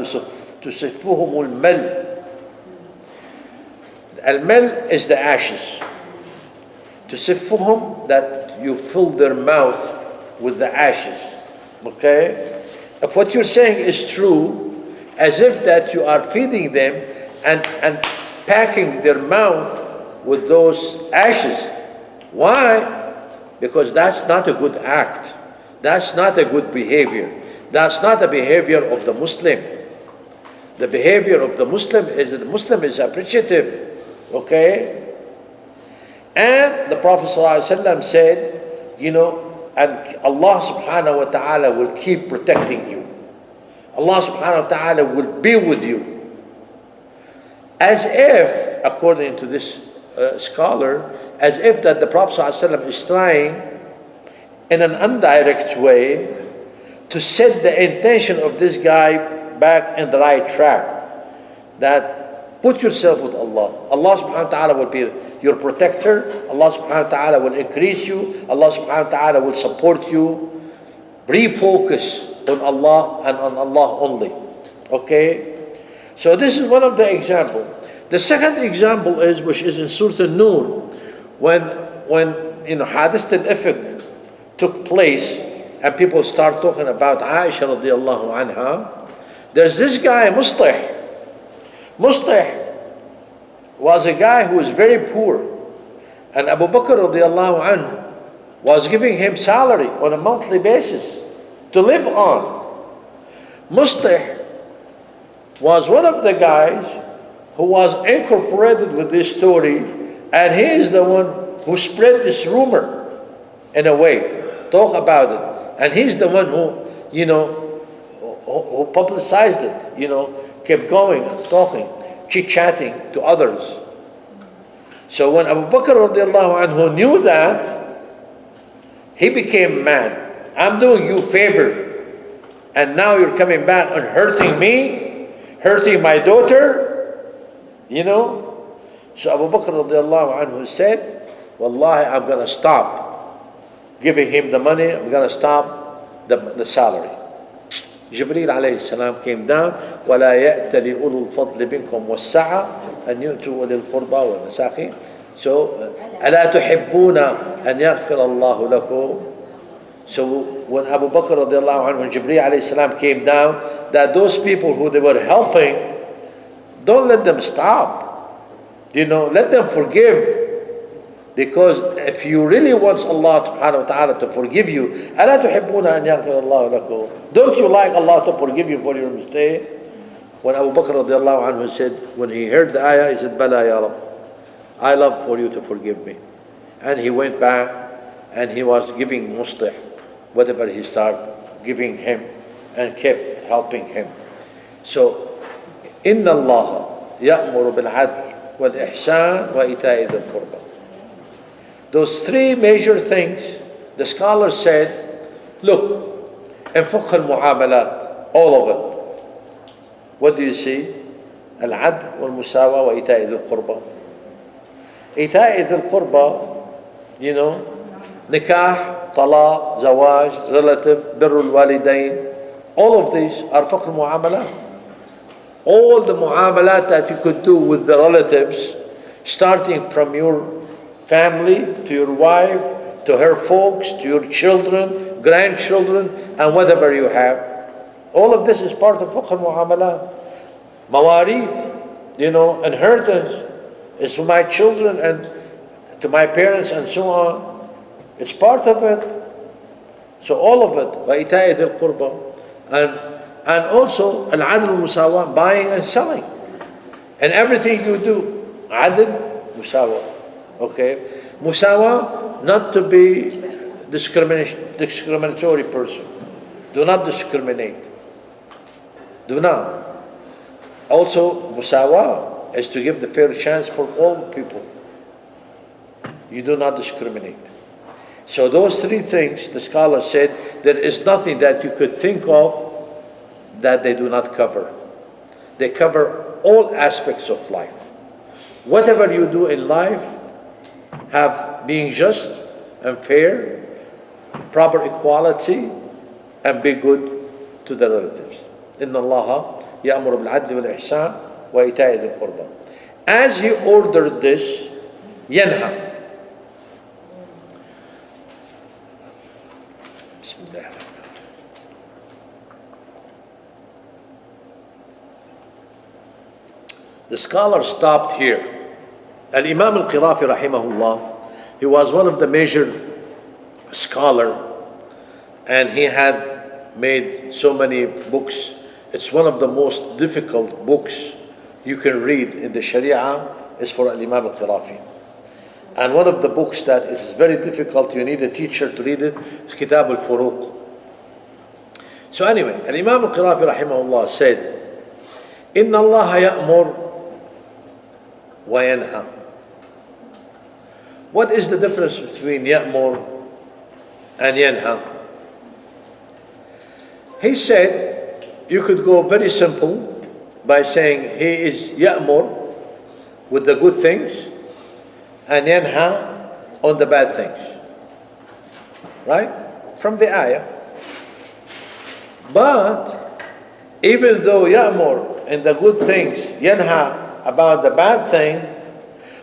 تصفهم المل. Al-mel is the ashes. تصفهم, that you fill their mouth with the ashes. Okay? If what you're saying is true, as if that you are feeding them and packing their mouth with those ashes. Why? Because that's not a good act. That's not a good behavior. That's not the behavior of the Muslim. The behavior of the Muslim is that the Muslim is appreciative. Okay? And the Prophet ﷺ said, you know, and Allah subhanahu wa ta'ala will keep protecting you. Allah subhanahu wa ta'ala will be with you. As if, according to this scholar, as if that the Prophet ﷺ is trying in an indirect way to set the intention of this guy back in the right track. That put yourself with Allah. Allah subhanahu wa ta'ala will be your protector. Allah subhanahu wa ta'ala will increase you. Allah subhanahu wa ta'ala will support you. Refocus on Allah and on Allah only. Okay? So this is one of the examples. The second example is, which is in Surah An-Nur, when you know Hadith al-Ifk took place and people start talking about Aisha radiallahu anha. There's this guy Mustah. Mustah was a guy who was very poor, and Abu Bakr radiallahu anhu was giving him salary on a monthly basis to live on. Mustah was one of the guys who was incorporated with this story, and he is the one who spread this rumor in a way, talk about it, and he's the one who, you know, who publicized it, you know, kept going, talking, chit-chatting to others. So when Abu Bakr radiallahu anhu knew that, he became mad. I'm doing you a favor, and now you're coming back and hurting me, hurting my daughter, you know. So Abu Bakr radiallahu anhu said, Wallahi, I'm going to stop giving him the money, I'm going to stop the salary. Jibreel alayhi salam came down, وَلَا يَأْتَ لِأُولُو الْفَضْلِ بِنْكُمْ وَالسَّعَةِ أَنْ يُؤْتُوا أُولِي الْقُرْبَى وَالْمَسَاكِينِ. So, أَلَا تُحِبُّونَ أَنْ يَغْفِرَ اللَّهُ لَكُمْ. So when Abu Bakr radiallahu anhu, when Jibreel alayhi salam came down, that those people who they were helping, don't let them stop. You know, let them forgive. Because if you really want Allah subhanahu wa ta'ala to forgive you, أَلَا تُحِبُّونَ أَنْ يَغْفِرَ اللَّهُ لَكُمْ. Don't you like Allah to forgive you for your mistake? When Abu Bakr radiallahu anhu said, when he heard the ayah, he said, Bala ya Rab, I love for you to forgive me. And he went back and he was giving Mustah, whatever he started giving him, and kept helping him. So, إِنَّ اللَّهَ يَأْمُرُ بِالْعَدْلِ وَالْإِحْسَانِ وَإِيتَاءِ ذِي الْقُرْبَى. Those three major things, the scholars said, look, in fiqh al-mu'amalat, all of it. What do you see? Al-adl wal-musawa wa ita'i dhil qurba. Ita'i dhil qurba, you know, nikah, talaq, zawaj, relative, birrul walidain, all of these are fiqh al-mu'amalat. All the mu'amalat that you could do with the relatives, starting from your family, to your wife, to her folks, to your children, grandchildren, and whatever you have. All of this is part of fiqh al-mu'amalat. Mawarith, you know, inheritance is to my children and to my parents and so on. It's part of it. So all of it, وَإِتَاءِ ذِي الْقُرْبَى. And also, al-adl musawa, buying and selling. And everything you do, adl, musawa. Okay, musawa, not to be discriminatory person. Do not discriminate. Do not. Also, musawa is to give the fair chance for all people. You do not discriminate. So those three things, the scholar said, there is nothing that you could think of that they do not cover. They cover all aspects of life. Whatever you do in life, have being just and fair, proper equality, and be good to the relatives. إن الله يأمر بالعدل والإحسان وإيتاء ذي القربى. As he ordered this, ينهى. بسم الله. The scholar stopped here. Al-Imam al-Qirafi rahimahullah, he was one of the major scholar, and he had made so many books. It's one of the most difficult books you can read in the Sharia is for Al-Imam al-Qirafi. And one of the books that is very difficult, you need a teacher to read it, is Kitab al-Furuq. So anyway, Al-Imam al-Qirafi rahimahullah said, إِنَّ اللَّهَ يَأْمُرُ وَيَنْهَى. What is the difference between يَأْمُرُ and يَنْهَى? He said, you could go very simple by saying he is يأمر with the good things and ينهى on the bad things. Right? From the ayah. But even though يأمر in the good things, ينهى about the bad thing,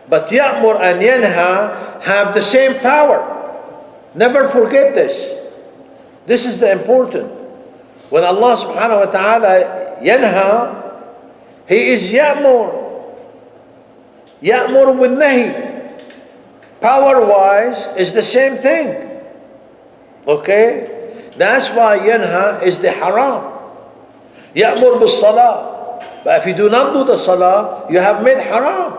but يأمر and ينهى have the same power. Never forget this. This is the important. When Allah subhanahu wa ta'ala ينهى, He is يأمر. يأمر بالنهي. Power-wise is the same thing. Okay? That's why ينهى is the haram. يأمر بالصلاة. But if you do not do the salah, you have made haram.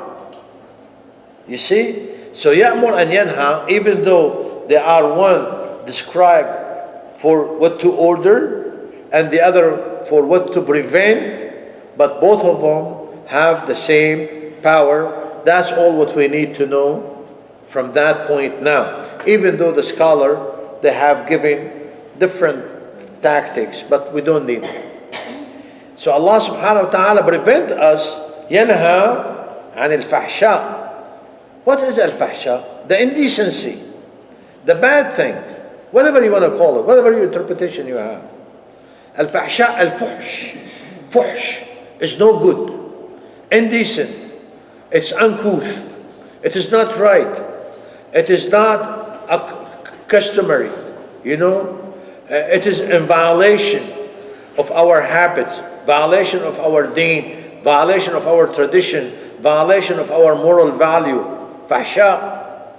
You see? So يأمر and ينهى, even though they are one described for what to order, and the other for what to prevent, but both of them have the same power. That's all what we need to know from that point now. Even though the scholar, they have given different tactics, but we don't need it. So Allah subhanahu wa ta'ala prevent us, ينهى عن الفحشاء. What is al-fahsha? The indecency, the bad thing, whatever you want to call it, whatever your interpretation you have. Al-fahsha, al-fuhsh. Fuhsh is no good, indecent, it's uncouth, it is not right, it is not customary, it is in violation of our habits, violation of our deen, violation of our tradition, violation of our moral value. Fahsha,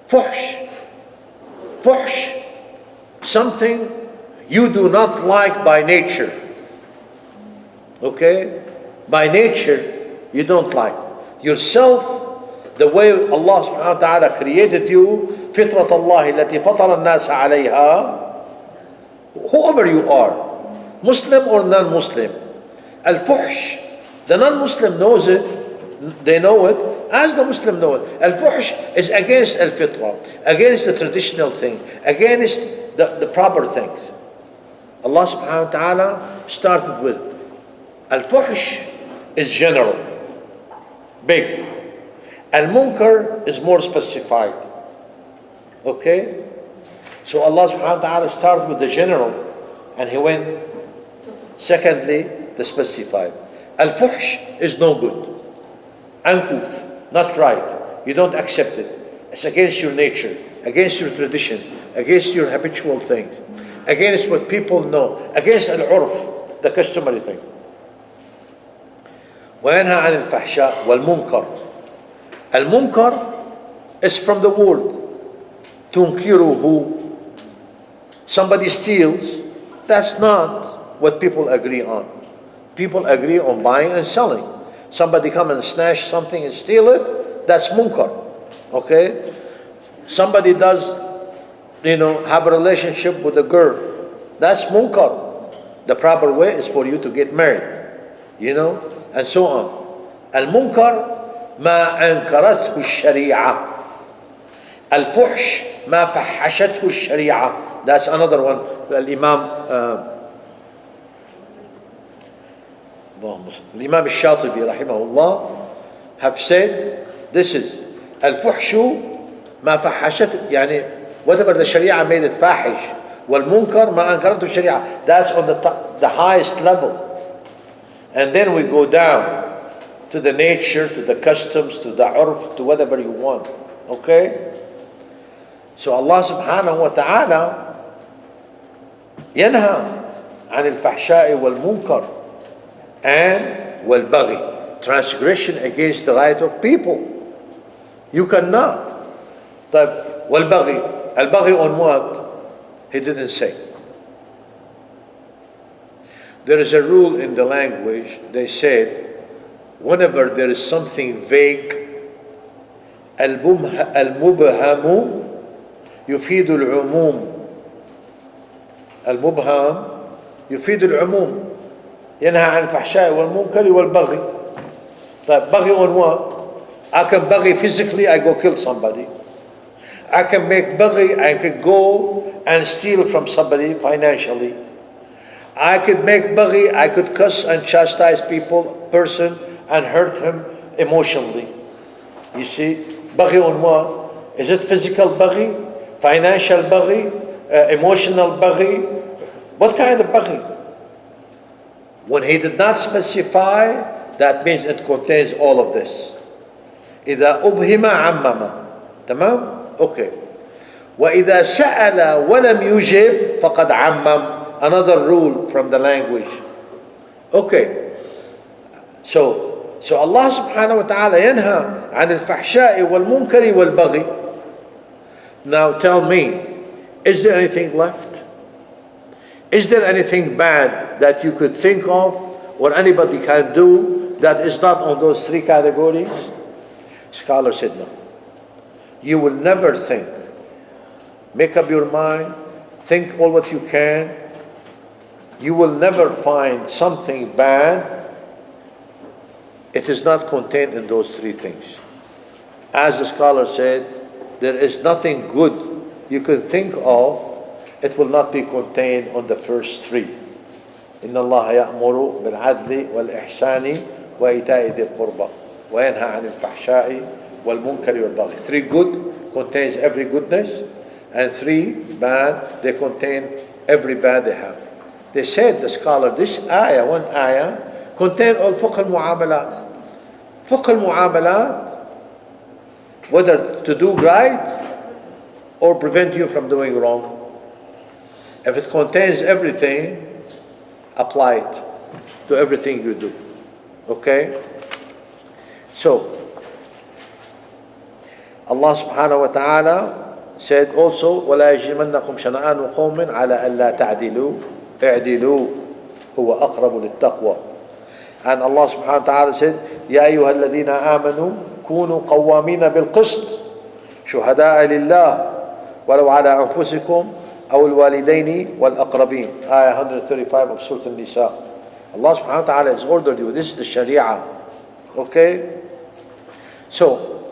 fuhsh, fuhsh, something you do not like by nature. Okay? By nature, you don't like. Yourself, the way Allah subhanahu wa ta'ala created you, فِطْرَةَ اللَّهِ الَّتِي فَطَرَ النَّاسَ عَلَيْهَا, whoever you are, Muslim or non-Muslim, al-fuhsh, the non-Muslim knows it, they know it, as the Muslim know it. Al-fuhsh is against al-fitra, against the traditional thing, against the proper things. Allah subhanahu wa ta'ala started with al-fuhsh is general, big. Al-munkar is more specified. Okay? So Allah subhanahu wa ta'ala started with the general and He went secondly the specified. Al-fuhsh is no good, uncouth, not right. You don't accept it. It's against your nature, against your tradition, against your habitual things, against what people know, against al-urf, the customary thing. وينهى عن الفحشاء والمنكر. المنكر is from the word تنكره. Somebody steals, that's not what people agree on. People agree on buying and selling. Somebody come and snatch something and steal it, that's munkar. Okay? Somebody does, have a relationship with a girl, that's munkar. The proper way is for you to get married, and so on. Al-munkar ما أنكرته الشريعة. الفحش ما فحشته الشريعة. That's another one. Al-Imam الإمام الشاطبي رحمه الله have said this is الفحش ما فحشت يعني whatever the Sharia made it فاحش والمنكر ما أنكرته الشريعة. That's on the highest level. And then we go down to the nature, to the customs, to the urf, to whatever you want. Okay? So Allah subhanahu wa ta'ala ينهى عن الفحشاء والمنكر and والبغي, transgression against the right of people. You cannot. طيب والبغي, البغي on what? He didn't say. There is a rule in the language. They said whenever there is something vague, المبهم يفيد العموم. المبهم يفيد العموم. ينهى عن الفحشاء والمنكر والبغي. طيب بغي on what? I can buggy physically, I go kill somebody. I can make buggy, I could go and steal from somebody financially. I could make buggy, I could cuss and chastise person and hurt him emotionally. You see, buggy on what? Is it physical buggy, financial buggy, emotional buggy? What kind of buggy? When he did not specify, that means it contains all of this. إذا أبهم عمم. تمام؟ Okay. وإذا سأل ولم يجب فقد عمم. Another rule from the language. Okay. So Allah subhanahu wa ta'ala ينهى عن الفحشاء والمنكر والبغي. Now tell me, is there anything left? Is there anything bad that you could think of or anybody can do that is not on those three categories? Scholar said no. You will never think. Make up your mind. Think all what you can. You will never find something bad. It is not contained in those three things. As the scholar said, there is nothing good you can think of. It will not be contained on the first three. إن الله يأمر بالعدل والإحسان وإيتاء ذي القربى وينهى عن الفحشاء والمنكر والبغي. Three good contains every goodness, and three bad, they contain every bad they have. They said, the scholar, this ayah, one ayah, contain all fiqh al-mu'amalat. Fiqh al-mu'amalat, whether to do right or prevent you from doing wrong. If it contains everything, apply it to everything you do. Okay? So, Allah subhanahu wa ta'ala said also, وَلَا يَجْرِمَنَّكُمْ شَنَآنُ قَوْمٍ عَلَىٰ أَلَّا تَعْدِلُوا اعْدِلُوا هُوَ أَقْرَبُ لِلتَّقْوَى. And Allah subhanahu wa ta'ala said, يَا أَيُّهَا الَّذِينَ آمَنُوا كُونُوا قَوَّامِينَ بِالْقِسْطِ شُهَدَاءَ لِلَّهِ وَلَوْ عَلَىٰ أَنفُسِكُمْ أو الوالدين والأقربين. Ayah 135 of Surah An-Nisa. Allah subhanahu wa ta'ala has ordered you. This is the Sharia. Okay? So,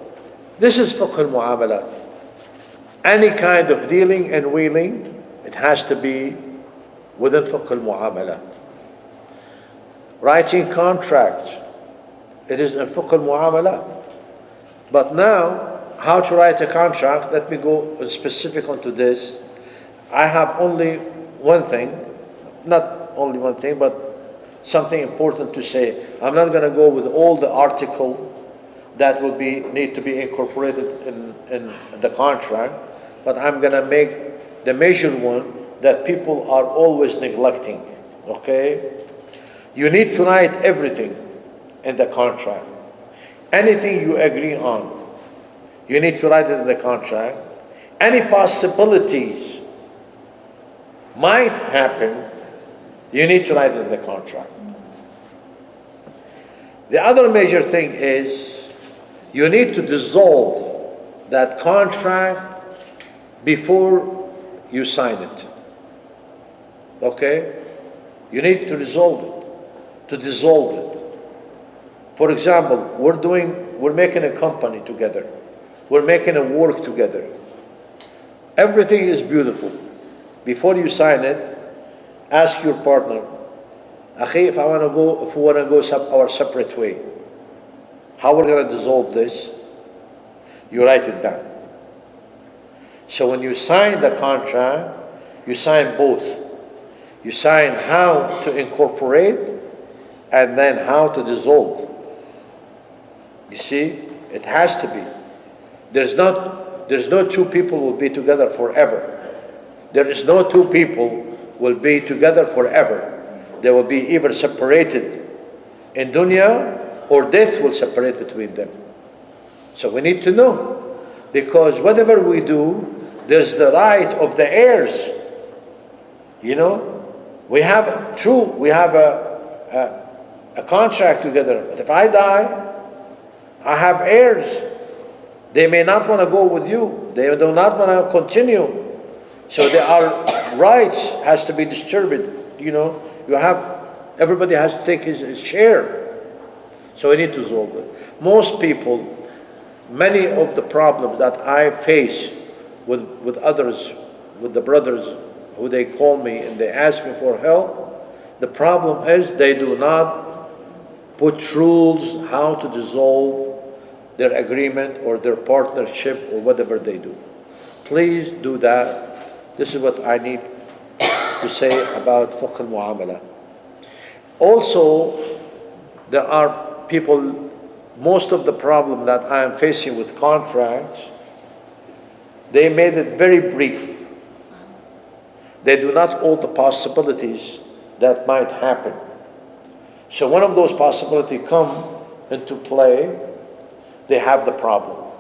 this is fiqh al-mu'amalat. Any kind of dealing and wheeling, it has to be within fiqh al-mu'amalat. Writing contracts, it is in fiqh al-mu'amalat. But now, how to write a contract, let me go specific onto this. I have only one thing, not only one thing, but something important to say. I'm not going to go with all the article that will need to be incorporated in the contract, but I'm going to make the major one that people are always neglecting. Okay? You need to write everything in the contract. Anything you agree on, you need to write it in the contract. Any possibilities might happen, you need to write it in the contract. The other major thing is you need to dissolve that contract before you sign it. Okay? You need to dissolve it. For example, we're making a company together. We're making a work together. Everything is beautiful. Before you sign it, ask your partner, Akhi, if we want to go our separate way, how we're going to dissolve this? You write it down. So when you sign the contract, you sign both. You sign how to incorporate and then how to dissolve. You see, it has to be. There's no two people will be together forever. There is no two people will be together forever. They will be either separated in dunya or death will separate between them. So we need to know, because whatever we do, there's the right of the heirs. You know, we have a contract together. But if I die, I have heirs. They may not want to go with you. They do not want to continue. So there are rights has to be distributed. You know, everybody has to take his share. So we need to solve it. Most people, many of the problems that I face with others, with the brothers who they call me and they ask me for help, the problem is they do not put rules how to dissolve their agreement or their partnership or whatever they do. Please do that. This is what I need to say about fiqh al-mu'amala. Also, there are people, most of the problem that I am facing with contracts, they made it very brief. They do not all the possibilities that might happen. So when of those possibilities come into play, they have the problem.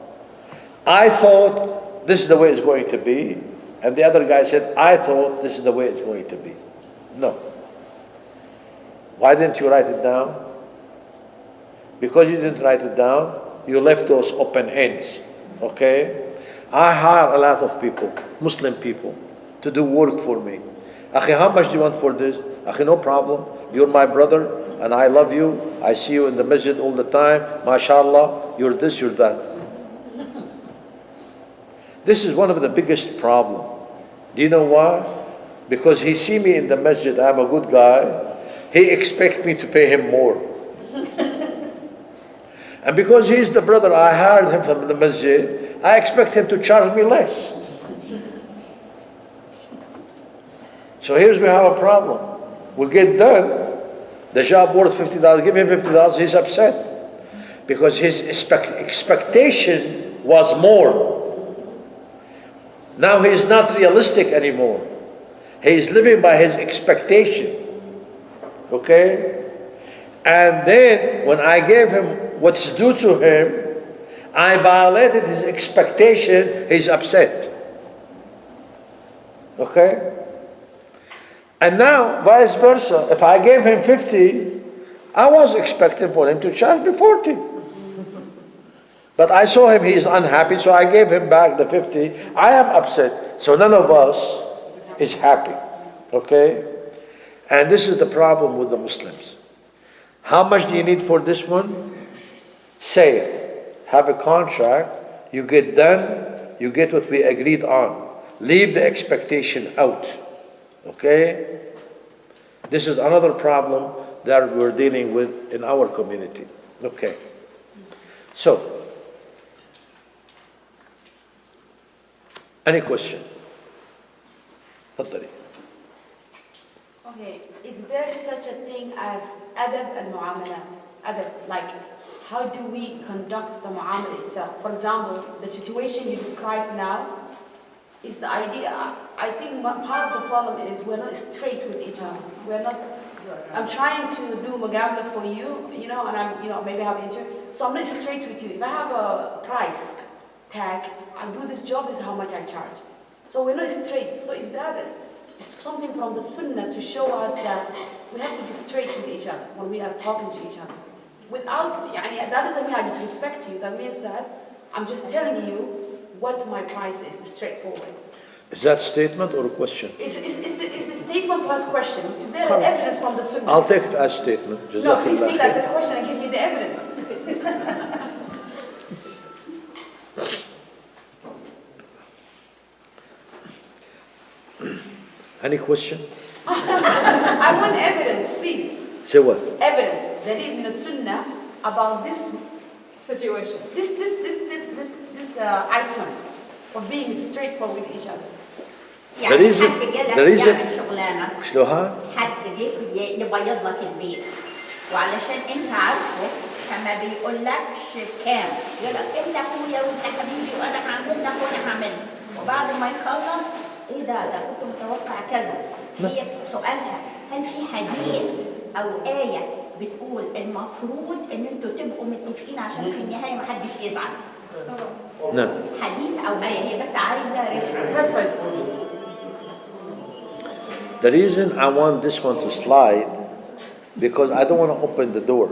I thought this is the way it's going to be, and the other guy said, I thought this is the way it's going to be. No. Why didn't you write it down? Because you didn't write it down, you left those open ends. Okay? I hire a lot of people, Muslim people, to do work for me. Akhi, how much do you want for this? Akhi, no problem. You're my brother and I love you. I see you in the masjid all the time. MashaAllah, you're this, you're that. This is one of the biggest problems. Do you know why? Because he see me in the masjid, I'm a good guy. He expects me to pay him more. And because he's the brother, I hired him from the masjid, I expect him to charge me less. So here's we have a problem. We get done, the job worth $50, give him $50, he's upset. Because his expectation was more. Now he is not realistic anymore. He is living by his expectation. Okay? And then when I gave him what's due to him, I violated his expectation, he's upset. Okay? And now, vice versa, if I gave him 50, I was expecting for him to charge me 40. But I saw him, he is unhappy, so I gave him back the 50. I am upset. So none of us is happy. Okay? And this is the problem with the Muslims. How much do you need for this one? Say it. Have a contract. You get done. You get what we agreed on. Leave the expectation out. Okay? This is another problem that we're dealing with in our community. Okay. So, any question? تفضلي. Okay, is there such a thing as adab and mu'amalat? Adab, like how do we conduct the mu'amala itself? For example, the situation you described now is the idea. I think part of the problem is we're not straight with each other. We're not. I'm trying to do mugamala for you, and I'm, maybe have interest. So I'm not straight with you. If I have a price tag, I do this job, this is how much I charge. So we're not straight. So is that something from the Sunnah to show us that we have to be straight with each other when we are talking to each other? Without, that doesn't mean I disrespect you. That means that I'm just telling you what my price is, straightforward. Is that statement or a question? It's the statement plus question. Is there evidence from the Sunnah? I'll take it as statement. No, please take it as a question and give me the evidence. Any question? I want evidence, please. Say what? Evidence, دليل من السنة about this situation, this item of being straightforward with each other. The reason, the reason, شلوها؟ حد جه يبيض لك البيت وعلشان انت عارفه فما بيقولكش كام، يقول لك انت اخويا وانت حبيبي وانا هعمل لك وانا هعمل لك، وبعد ما يخلص ايه ده كنت متوقع كذا. هي سؤالها هل في حديث او آية بتقول المفروض ان انتوا تبقوا متفقين عشان في النهاية ما حدش يزعل؟ نعم. حديث او آية، هي بس عايزة reference. The reason I want this one to slide, because I don't want to open the door.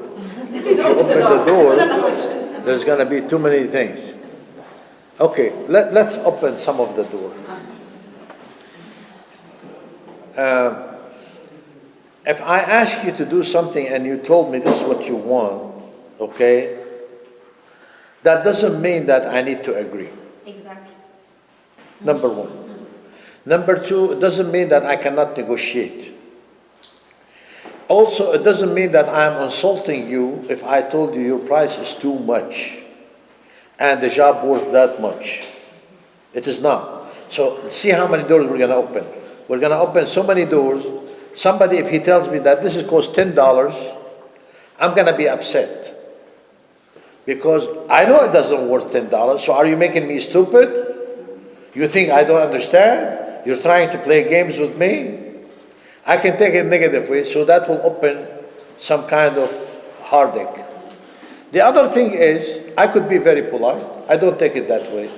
If you open the door, there's going to be too many things. Okay, let's open some of the door. If I ask you to do something and you told me this is what you want, okay, that doesn't mean that I need to agree. Exactly. Number one. Number two, it doesn't mean that I cannot negotiate. Also, it doesn't mean that I'm insulting you if I told you your price is too much and the job worth that much. It is not. So see how many doors we're going to open. We're going to open so many doors. Somebody, if he tells me that this is cost $10, I'm going to be upset. Because I know it doesn't worth $10. So are you making me stupid? You think I don't understand? You're trying to play games with me? I can take it negative way, so that will open some kind of heartache. The other thing is, I could be very polite. I don't take it that way.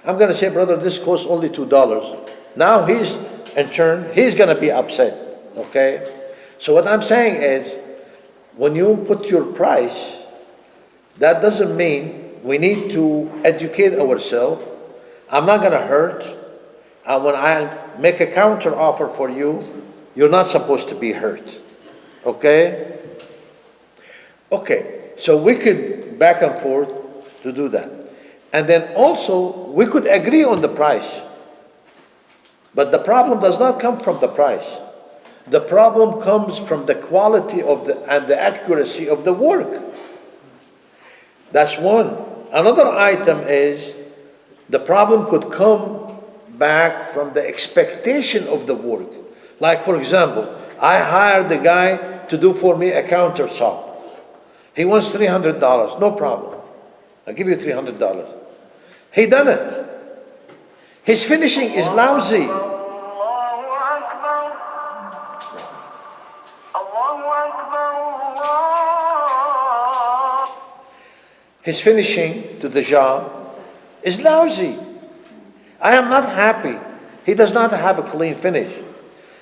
I'm going to say, brother, this costs only $2. Now he's, in turn, he's going to be upset. Okay? So what I'm saying is, when you put your price, that doesn't mean we need to educate ourselves. I'm not going to hurt. And when I make a counter offer for you, you're not supposed to be hurt. Okay? Okay, so we could back and forth to do that. And then also, we could agree on the price. But the problem does not come from the price. The problem comes from the quality of and the accuracy of the work. That's one. Another item is, the problem could come back from the expectation of the work. Like, for example, I hired the guy to do for me a countertop. He wants $300, no problem. I'll give you $300. He done it. His finishing is lousy. His finishing to the job is lousy. I am not happy. He does not have a clean finish.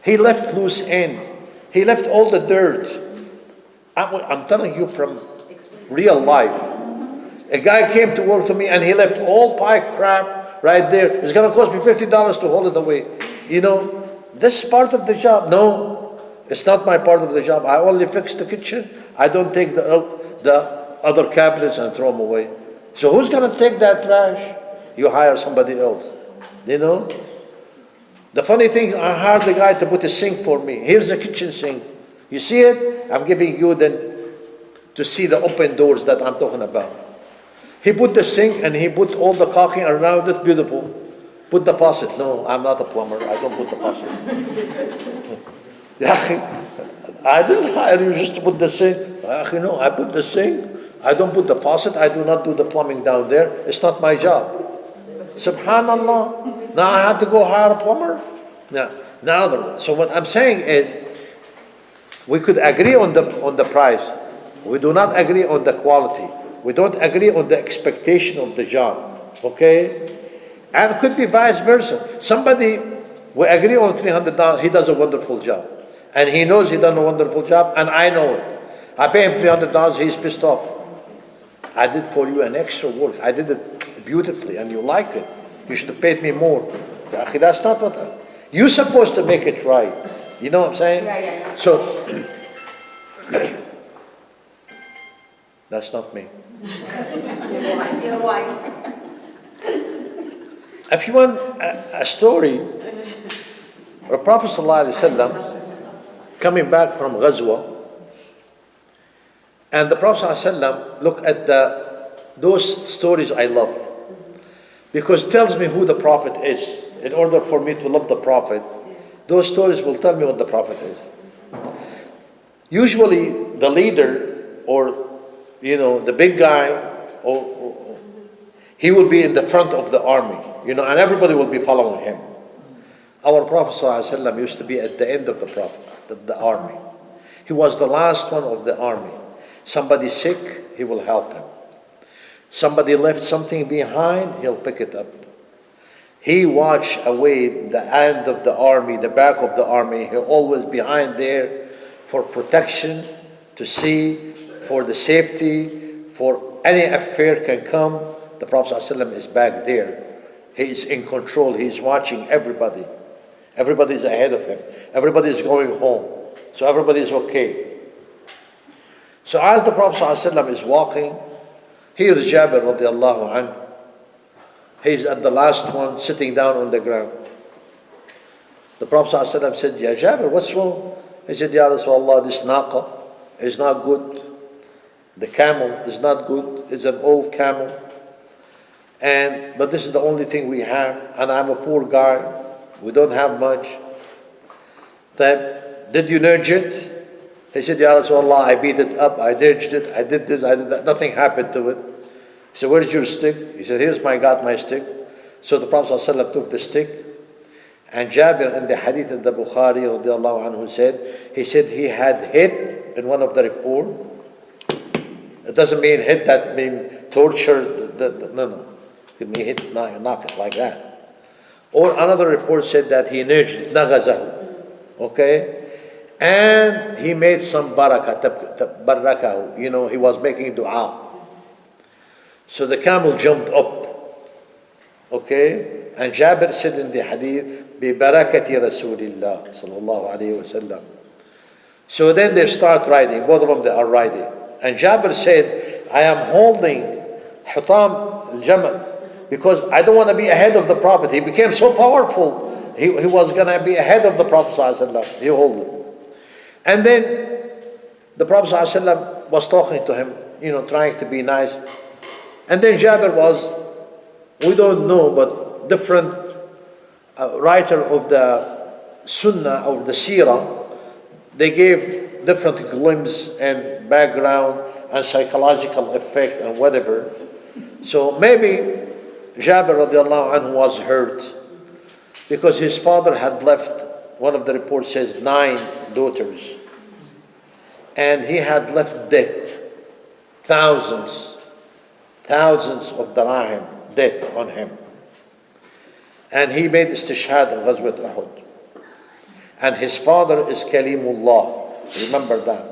He left loose ends. He left all the dirt. I'm telling you from real life. A guy came to work to me and he left all pie crap right there. It's going to cost me $50 to haul it away. You know, this is part of the job. No, it's not my part of the job. I only fix the kitchen. I don't take the other cabinets and throw them away. So who's going to take that trash? You hire somebody else. You know? The funny thing, I hired the guy to put a sink for me. Here's a kitchen sink. You see it? I'm giving you to see the open doors that I'm talking about. He put the sink and he put all the caulking around it, beautiful. Put the faucet. No, I'm not a plumber. I don't put the faucet. I didn't hire you just to put the sink. No, I put the sink. I don't put the faucet. I do not do the plumbing down there. It's not my job. Subhanallah. Now I have to go hire a plumber? No. So what I'm saying is, we could agree on the price. We do not agree on the quality. We don't agree on the expectation of the job. Okay? And it could be vice versa. Somebody, we agree on $300, he does a wonderful job. And he knows he done a wonderful job, and I know it. I pay him $300, he's pissed off. I did for you an extra work. I did it beautifully, and you like it. You should have paid me more. That's not what... You're supposed to make it right. You know what I'm saying? Yeah. So, that's not me. If you want a story, the Prophet ﷺ, coming back from Ghazwa, And the Prophet ﷺ, look at those stories I love. Because it tells me who the Prophet is. In order for me to love the Prophet, those stories will tell me what the Prophet is. Usually the leader or the big guy, he will be in the front of the army, and everybody will be following him. Our Prophet ﷺ used to be at the end of the army. He was the last one of the army. Somebody sick, he will help him. Somebody left something behind, he'll pick it up. He watched away the end of the army, the back of the army. He always behind there for protection, to see, for the safety, for any affair can come. The Prophet ﷺ is back there. He is in control. He is watching everybody. Everybody is ahead of him. Everybody is going home. So everybody is okay. So as the Prophet ﷺ is walking, here's Jabir radiallahu anhu. He's at the last one, sitting down on the ground. The Prophet ﷺ said, Ya Jabir, what's wrong? He said, Ya Rasulullah, this naqa is not good. The camel is not good. It's an old camel. But this is the only thing we have. And I'm a poor guy. We don't have much. Then, did you nudge it? He said, Ya Rasulullah, I beat it up. I nudged it. I did this. I did that. Nothing happened to it. He said, where's your stick? He said, got my stick. So the Prophet ﷺ took the stick. And Jabir in the hadith of the Bukhari radiallahu anhu said, he had hit in one of the report. It doesn't mean hit that mean torture. No. It mean hit, knock it like that. Or another report said that he nudged, nagazahu. Okay? And he made some barakah, he was making dua. So the camel jumped up. Okay? And Jabir said in the hadith, بِبَرَكَةِ رَسُولِ اللَّهِ sallallahu alayhi wasallam. So then they start riding. Both of them, they are riding. And Jabir said, I am holding Hutam al-Jamal because I don't want to be ahead of the Prophet. He became so powerful. He was going to be ahead of the Prophet sallallahu. He held it. And then the Prophet sallallahu was talking to him, trying to be nice. And then Jabir was, we don't know, but different writer of the Sunnah, of the Seerah, they gave different glimpse and background and psychological effect and whatever. So maybe Jabir radiallahu anhu was hurt because his father had left, one of the reports says 9 daughters. And he had left debt, thousands of dirham debt on him. And he made istishhad in Ghazwat Uhud. And his father is Kalimullah. Remember that.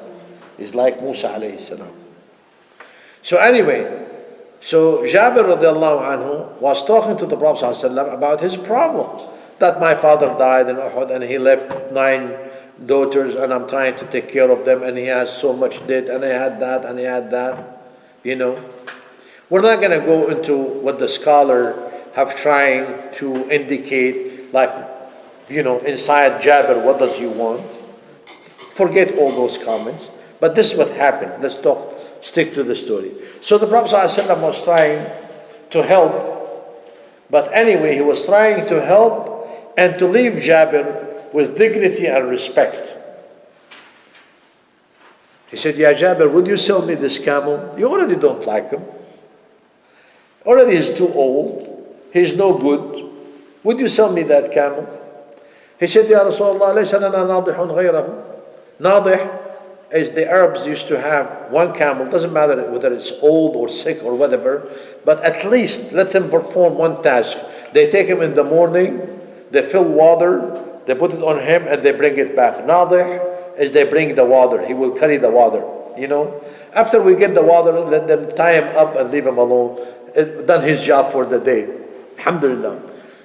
He's like Musa alayhi salam. So anyway, Jabir radiallahu anhu was talking to the Prophet ﷺ about his problem. That my father died in Uhud and he left 9 daughters and I'm trying to take care of them and he has so much debt and he had that and he had that. We're not going to go into what the scholar have trying to indicate, like, inside Jabir, what does he want? Forget all those comments. But this is what happened. Let's stick to the story. So the Prophet ﷺ was trying to help. But anyway, he was trying to help and to leave Jabir with dignity and respect. He said, Ya Jabir, would you sell me this camel? You already don't like him. Already he's too old. He's no good. Would you sell me that camel? He said, Ya Rasulullah, لَيْسَ لَنَا نَاضِحٌ غَيْرَهُ. Nadih is the Arabs used to have one camel. Doesn't matter whether it's old or sick or whatever, but at least let him perform one task. They take him in the morning, they fill water, they put it on him and they bring it back. Nadih is they bring the water. He will carry the water, After we get the water, let them tie him up and leave him alone. Done his job for the day. Alhamdulillah.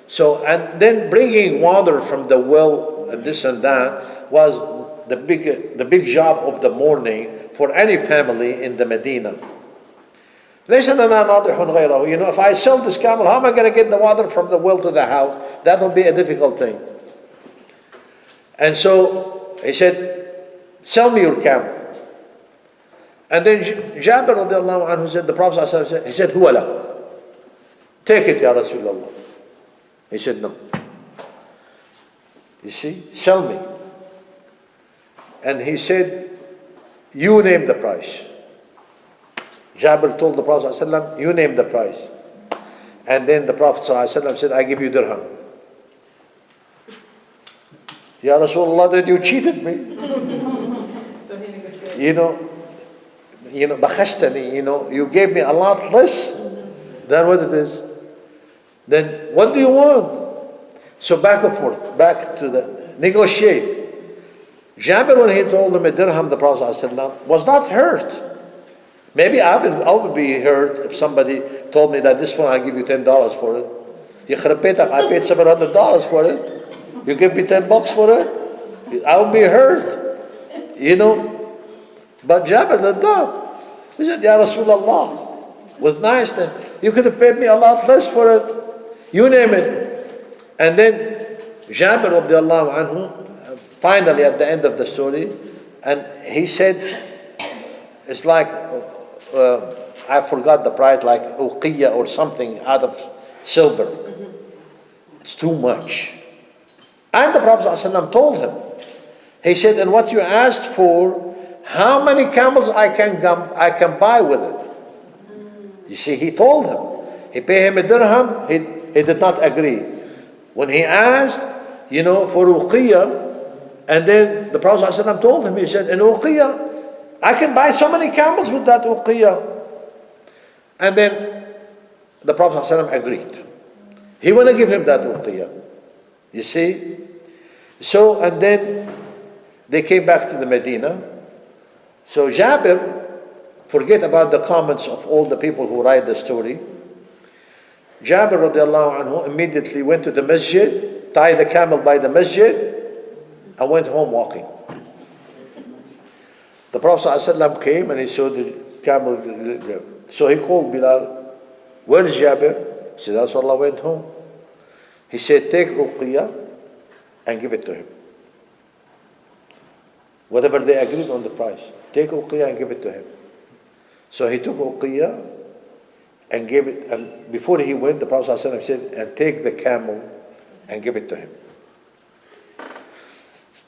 So, and then bringing water from the well and this and that was the big job of the morning for any family in the Medina. If I sell this camel, how am I going to get the water from the well to the house? That will be a difficult thing. And so he said, sell me your camel. And then Jabir radiallahu anhu said, the Prophet said, he said, Huwa lak. Take it, Ya Rasulullah. He said, no. You see, sell me. And he said, you name the price. Jabir told the Prophet ﷺ, you name the price. And then the Prophet ﷺ said, I give you dirham. Ya Rasulullah, that you cheated me. So he negotiated. Bakhastani, you gave me a lot less than what it is. Then what do you want? So back and forth, back to the negotiate. Jabir, when he told him a dirham, the Prophet ﷺ was not hurt. Maybe I would be hurt if somebody told me that this phone, I'll give you $10 for it. I paid $700 for it. You give me $10 for it? I would be hurt. But Jabir did not. He said, Ya Rasulullah, was nice then. You could have paid me a lot less for it. You name it. And then Jabir radiallahu anhu, finally at the end of the story, and he said, it's like, I forgot the price, like uqiyya or something out of silver. It's too much. And the Prophet ﷺ told him, he said, and what you asked for, how many camels I can buy with it? You see, he told him. He paid him a dirham, he did not agree. When he asked, for uqiyya, and then the Prophet ﷺ told him, he said, in uqiyya, I can buy so many camels with that uqiyya. And then the Prophet ﷺ agreed. He want to give him that uqiyya. You see? So, and then they came back to the Medina. So Jabir, forget about the comments of all the people who write the story. Jabir radiallahu anhu immediately went to the masjid, tied the camel by the masjid, and went home walking. The Prophet ﷺ came and he saw the camel. So he called Bilal, where's Jabir? He said, Rasulullah went home. He said, take uqiyya and give it to him. Whatever they agreed on the price, take uqiyya and give it to him. So he took uqiyya and gave it, and before he went, the Prophet ﷺ said, and take the camel and give it to him.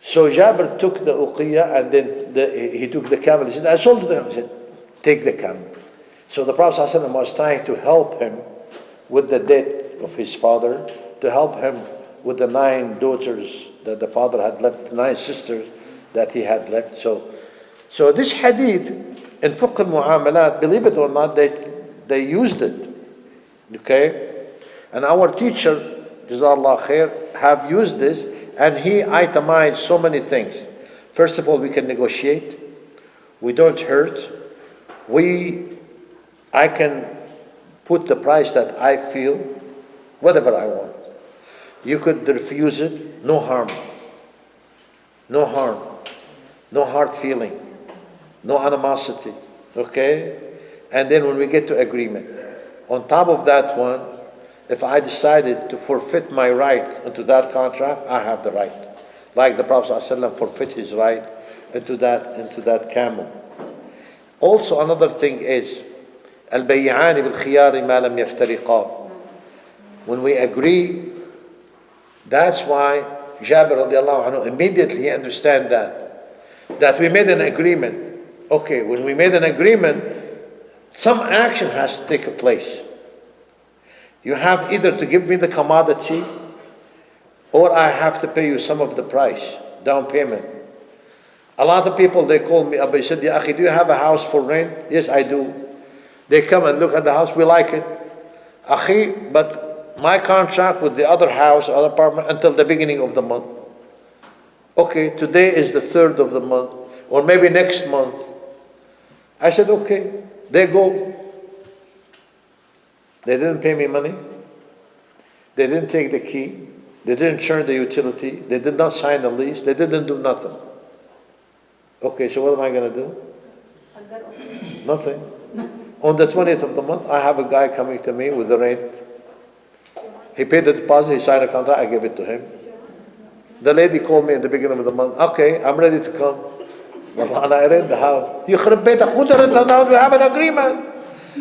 So Jabir took the uqiyya and then he took the camel. He said, I sold it to him. He said, take the camel. So the Prophet ﷺ was trying to help him with the debt of his father, to help him with the 9 daughters that the father had left, 9 sisters that he had left. So this hadith in fiqh al-mu'amalat, believe it or not, they used it. Okay? And our teacher, Jazakallah khair, have used this, and he itemized so many things. First of all, we can negotiate. We don't hurt. I can put the price that I feel, whatever I want. You could refuse it, no harm. No harm. No hard feeling. No animosity. Okay? And then when we get to agreement, on top of that one, if I decided to forfeit my right into that contract, I have the right. Like the Prophet ﷺ forfeit his right into that camel. Also another thing is, البيعان بالخيار ما لم يفترقا. When we agree, that's why Jabir radiallahu anhu immediately understand that we made an agreement. Okay, when we made an agreement, some action has to take place. You have either to give me the commodity, or I have to pay you some of the price, down payment. A lot of people, they call me up, they said, Ya akhi, do you have a house for rent? Yes, I do. They come and look at the house, we like it. Akhi, but my contract with the other house, other apartment, until the beginning of the month. Okay, today is the 3rd of the month, or maybe next month. I said, okay, they go. They didn't pay me money. They didn't take the key. They didn't churn the utility. They did not sign the lease. They didn't do nothing. Okay, so what am I going to do? Nothing. On the 20th of the month, I have a guy coming to me with the rent. He paid the deposit, he signed a contract, I gave it to him. The lady called me at the beginning of the month. Okay, I'm ready to come. والله أنا rent the house. يخرب بيتك who to rent the house? We have an agreement.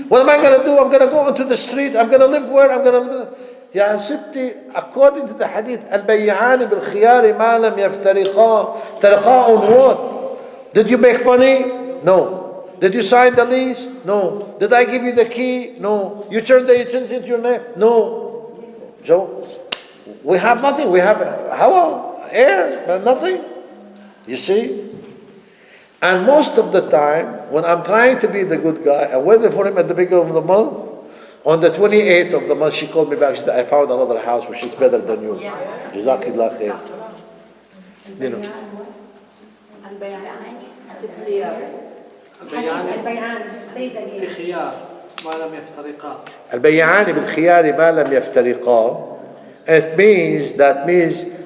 What am I going to do? I'm going to go into the street. I'm going to live where? I'm going to live. يا ستي, according to the hadith, البيعان بالخيار ما لم يفترقا. افترقا on what? Did you make money? No. Did you sign the lease? No. Did I give you the key? No. You turned the utensil into your name? No. So, we have nothing. We have air, but nothing. You see? And most of the time, when I'm trying to be the good guy, and waiting for him at the beginning of the month, on the 28th of the month, she called me back. She said, I found another house which is better than you. Jazakallah khair. You know. البيعان في خيار ما لم يفترقا. البيعان بالخيار ما لم يفترقا. It means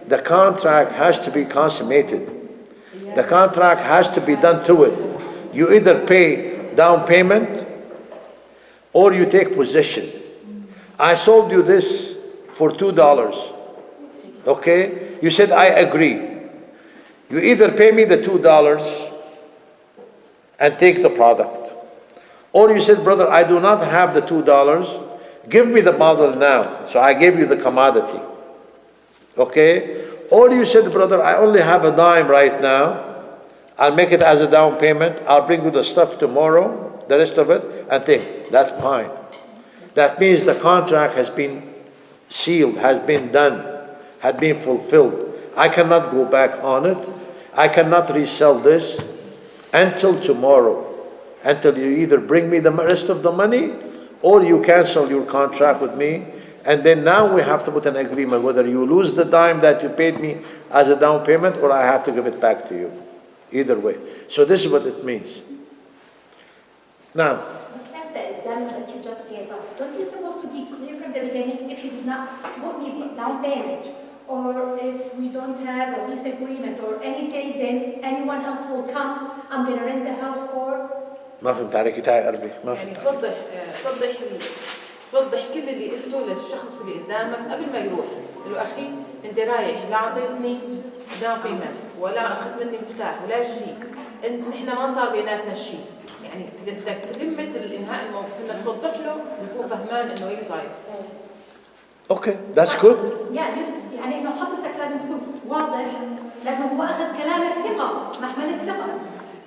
the contract has to be consummated. The contract has to be done to it. You either pay down payment or you take possession. I sold you this for $2. Okay? You said, I agree. You either pay me the $2 and take the product. Or you said, brother, I do not have the $2. Give me the model now. So I gave you the commodity. Okay? Or you said, brother, I only have a dime right now. I'll make it as a down payment. I'll bring you the stuff tomorrow, the rest of it, and think, that's fine. That means the contract has been sealed, has been done, has been fulfilled. I cannot go back on it. I cannot resell this until tomorrow, until you either bring me the rest of the money or you cancel your contract with me. And then now we have to put an agreement whether you lose the dime that you paid me as a down payment or I have to give it back to you. Either way. So this is what it means. Now. But that's the example that you just gave us. Don't you supposed to be clear from the beginning if you did not put me the down payment, or if we don't have a lease agreement or anything, then anyone else will come, I'm going to rent the house for? ما فهمت عليك تعي قربي ما يعني فهمت. توضح كل اللي قلته للشخص اللي قدامك قبل ما يروح. له اخي انت رايح لا اعطيتني داون بيمنت ولا اخذت مني مفتاح ولا شيء. نحن ما صار بيناتنا شيء. يعني بدك تتمة الانهاء الموقف انك توضح له يكون فهمان انه هيك صاير. Okay, that's good. يعني انه حضرتك لازم تكون واضح، لازم هو اخذ كلامك ثقة، محمل الثقة.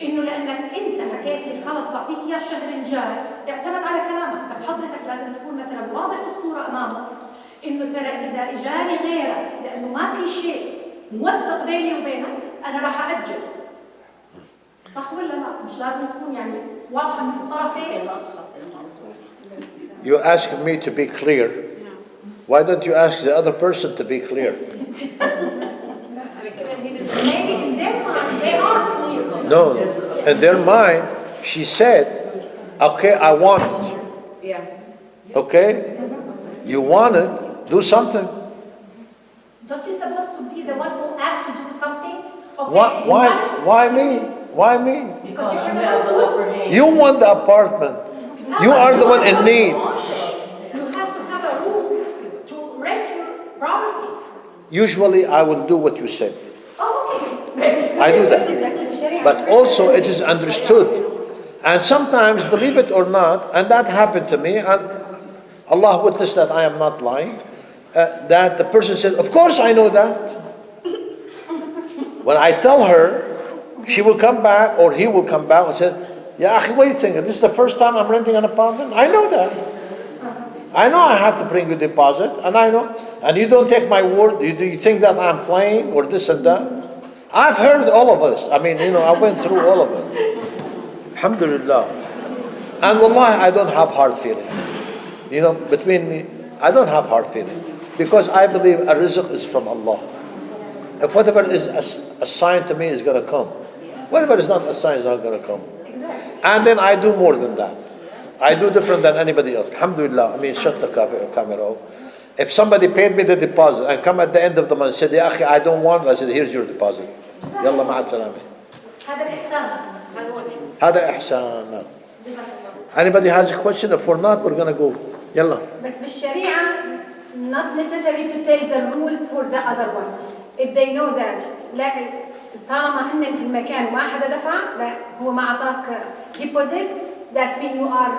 انه لانك انت حكيت لي خلص بعطيك اياه الشهر الجاي، اعتمد على كلامك، بس حضرتك لازم تكون مثلا واضح في الصورة امامه انه ترى اذا اجاني غيرك لانه ما في شيء موثق بيني وبينك انا راح اجل. صح ولا لا؟ مش لازم تكون يعني واضحة من الطرفين. You're asking me to be clear. Why don't you ask the other person to be clear? Maybe in their mind they are clear. No, in their mind, she said, okay, I want it. Yeah. Okay? You want it, do something. Don't you supposed to be the one who asked to do something? Okay, Why me? Why me? Because you have the upper hand. You want the apartment. You are the one in need. You have to have a room to rent your property. Usually I will do what you said. Oh, okay. I do that. But also it is understood. And sometimes, believe it or not, and that happened to me, and Allah witness that I am not lying, that the person said, of course I know that. When I tell her, she will come back or he will come back and say, yeah, akhi, what are you thinking? This is the first time I'm renting an apartment? I know that. I know I have to bring you deposit, and I know. And you don't take my word. Do you think that I'm playing or this and that? I've heard all of us. I mean, I went through all of it. Alhamdulillah. And wallahi, I don't have hard feeling. Between me, I don't have hard feeling. Because I believe a rizq is from Allah. If whatever is assigned to me is going to come. Whatever is not assigned is not going to come. And then I do more than that. I do different than anybody else. Alhamdulillah. I mean, shut the camera off. If somebody paid me the deposit and come at the end of the month and said, Ya akhi, I don't want it, I said, here's your deposit. Yalla ma'a salami. هذا الإحسان. هذا إحسان. Anybody has a question? If not, we're going to go. Yalla. بس بالشريعة not necessary to tell the rule for the other one. If they know that, like طالما هن في المكان وما حدا دفع، لا هو ما اعطاك deposit, that's mean you are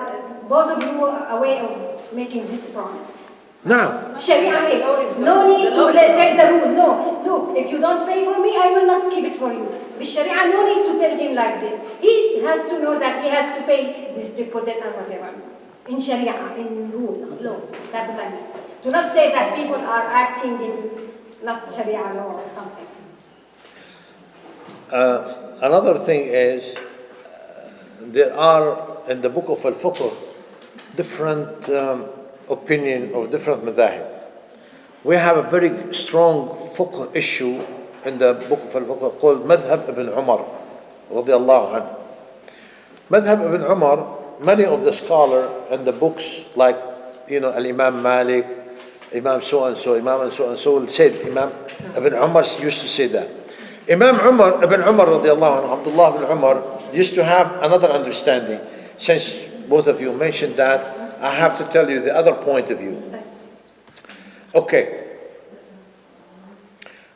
both of you away of making this promise. نعم. الشريعة هيك. No need to take the rule. No, look, if you don't pay for me, I will not keep it for you. بالشريعة no need to tell him like this. He has to know that he has to pay this deposit and whatever. In Sharia, in rule, law. That's what I mean. Do not say that people are acting in not Sharia law or something. Another thing is, there are in the book of Al-Fiqh different opinion of different madahib. We have a very strong fiqh issue in the book of Al-Fiqh called Madhab ibn Umar radiyallahu anhu. Madhab ibn Umar, many of the scholars in the books like, Al-Imam Malik, Imam so and so, Imam and so will say, Imam ibn Umar used to say that. Imam ibn Umar radiyallahu anhu, Abdullah ibn Umar, used to have another understanding. Since both of you mentioned that, I have to tell you the other point of view. Okay.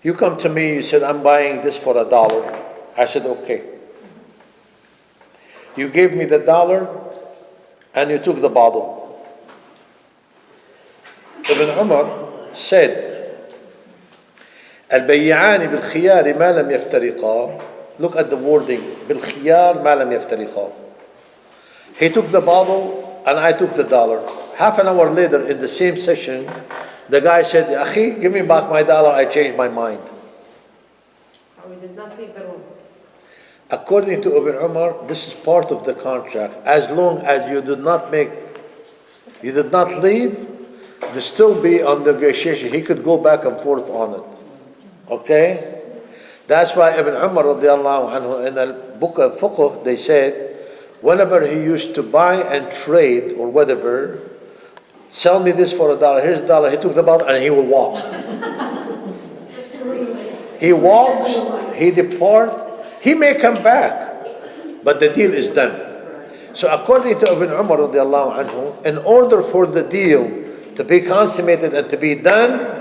You come to me, you said, I'm buying this for $1. I said, okay. You gave me the $1 and you took the bottle. Ibn Umar said, البيعان بالخيار ما لم يفترقا. Look at the wording. بالخيار ما لم يفترقا. He took the bottle and I took the $1. Half an hour later, in the same session, the guy said, Akhi, give me back my $1, I changed my mind. We did not leave the room. According to Ibn Umar, this is part of the contract. As long as you did not leave, there still be on negotiation. He could go back and forth on it. Okay? That's why Ibn Umar radiallahu anhu, in the book of Fiqh, they said, whenever he used to buy and trade or whatever, sell me this for $1, here's $1, he took the bottle and he will walk. He walks, he departs, he may come back, but the deal is done. So according to Ibn Umar radiallahu anhu, in order for the deal to be consummated and to be done,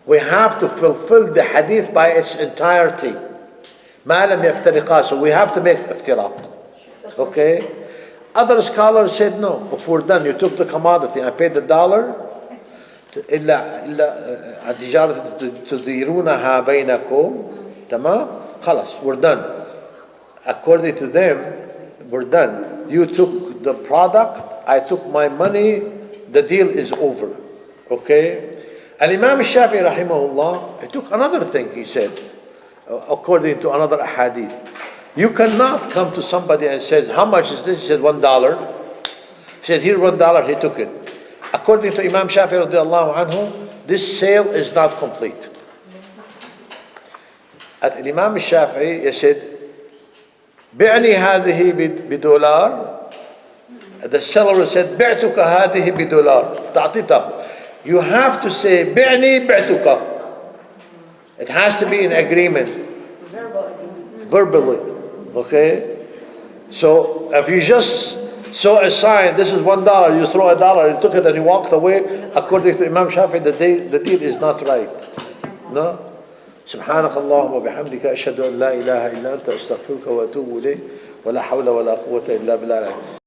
we have to fulfill the hadith by its entirety. ما لم يفترقا, so we have to make iftiraq. Okay? Other scholars said no. If we're done, you took the commodity, I paid the $1. إلا التجارة تديرونها بينكم. تمام? خلاص, we're done. According to them, we're done. You took the product, I took my money, the deal is over. Okay? Al-Imam al-Shafi'i rahimahullah, he took another thing, he said, according to another hadith. You cannot come to somebody and says, how much is this? He said, $1. He said, here $1, he took it. According to Imam Shafi'i radiallahu anhu, this sale is not complete. At Imam Shafi'i, he said, بعني هذه $1. The seller said, بعتك هذه $1. تعطيتها. You have to say, بعني بعتك. It has to be in agreement. Verbally. Okay? So if you just saw a sign, this is $1, you throw $1, you took it and you walked away, according to Imam Shafi'i, the deal is not right. No? سبحانك اللهم وبحمدك أشهد أن لا إله إلا أنت أستغفرك وأتوب إليك ولا حول ولا قوة إلا بالله.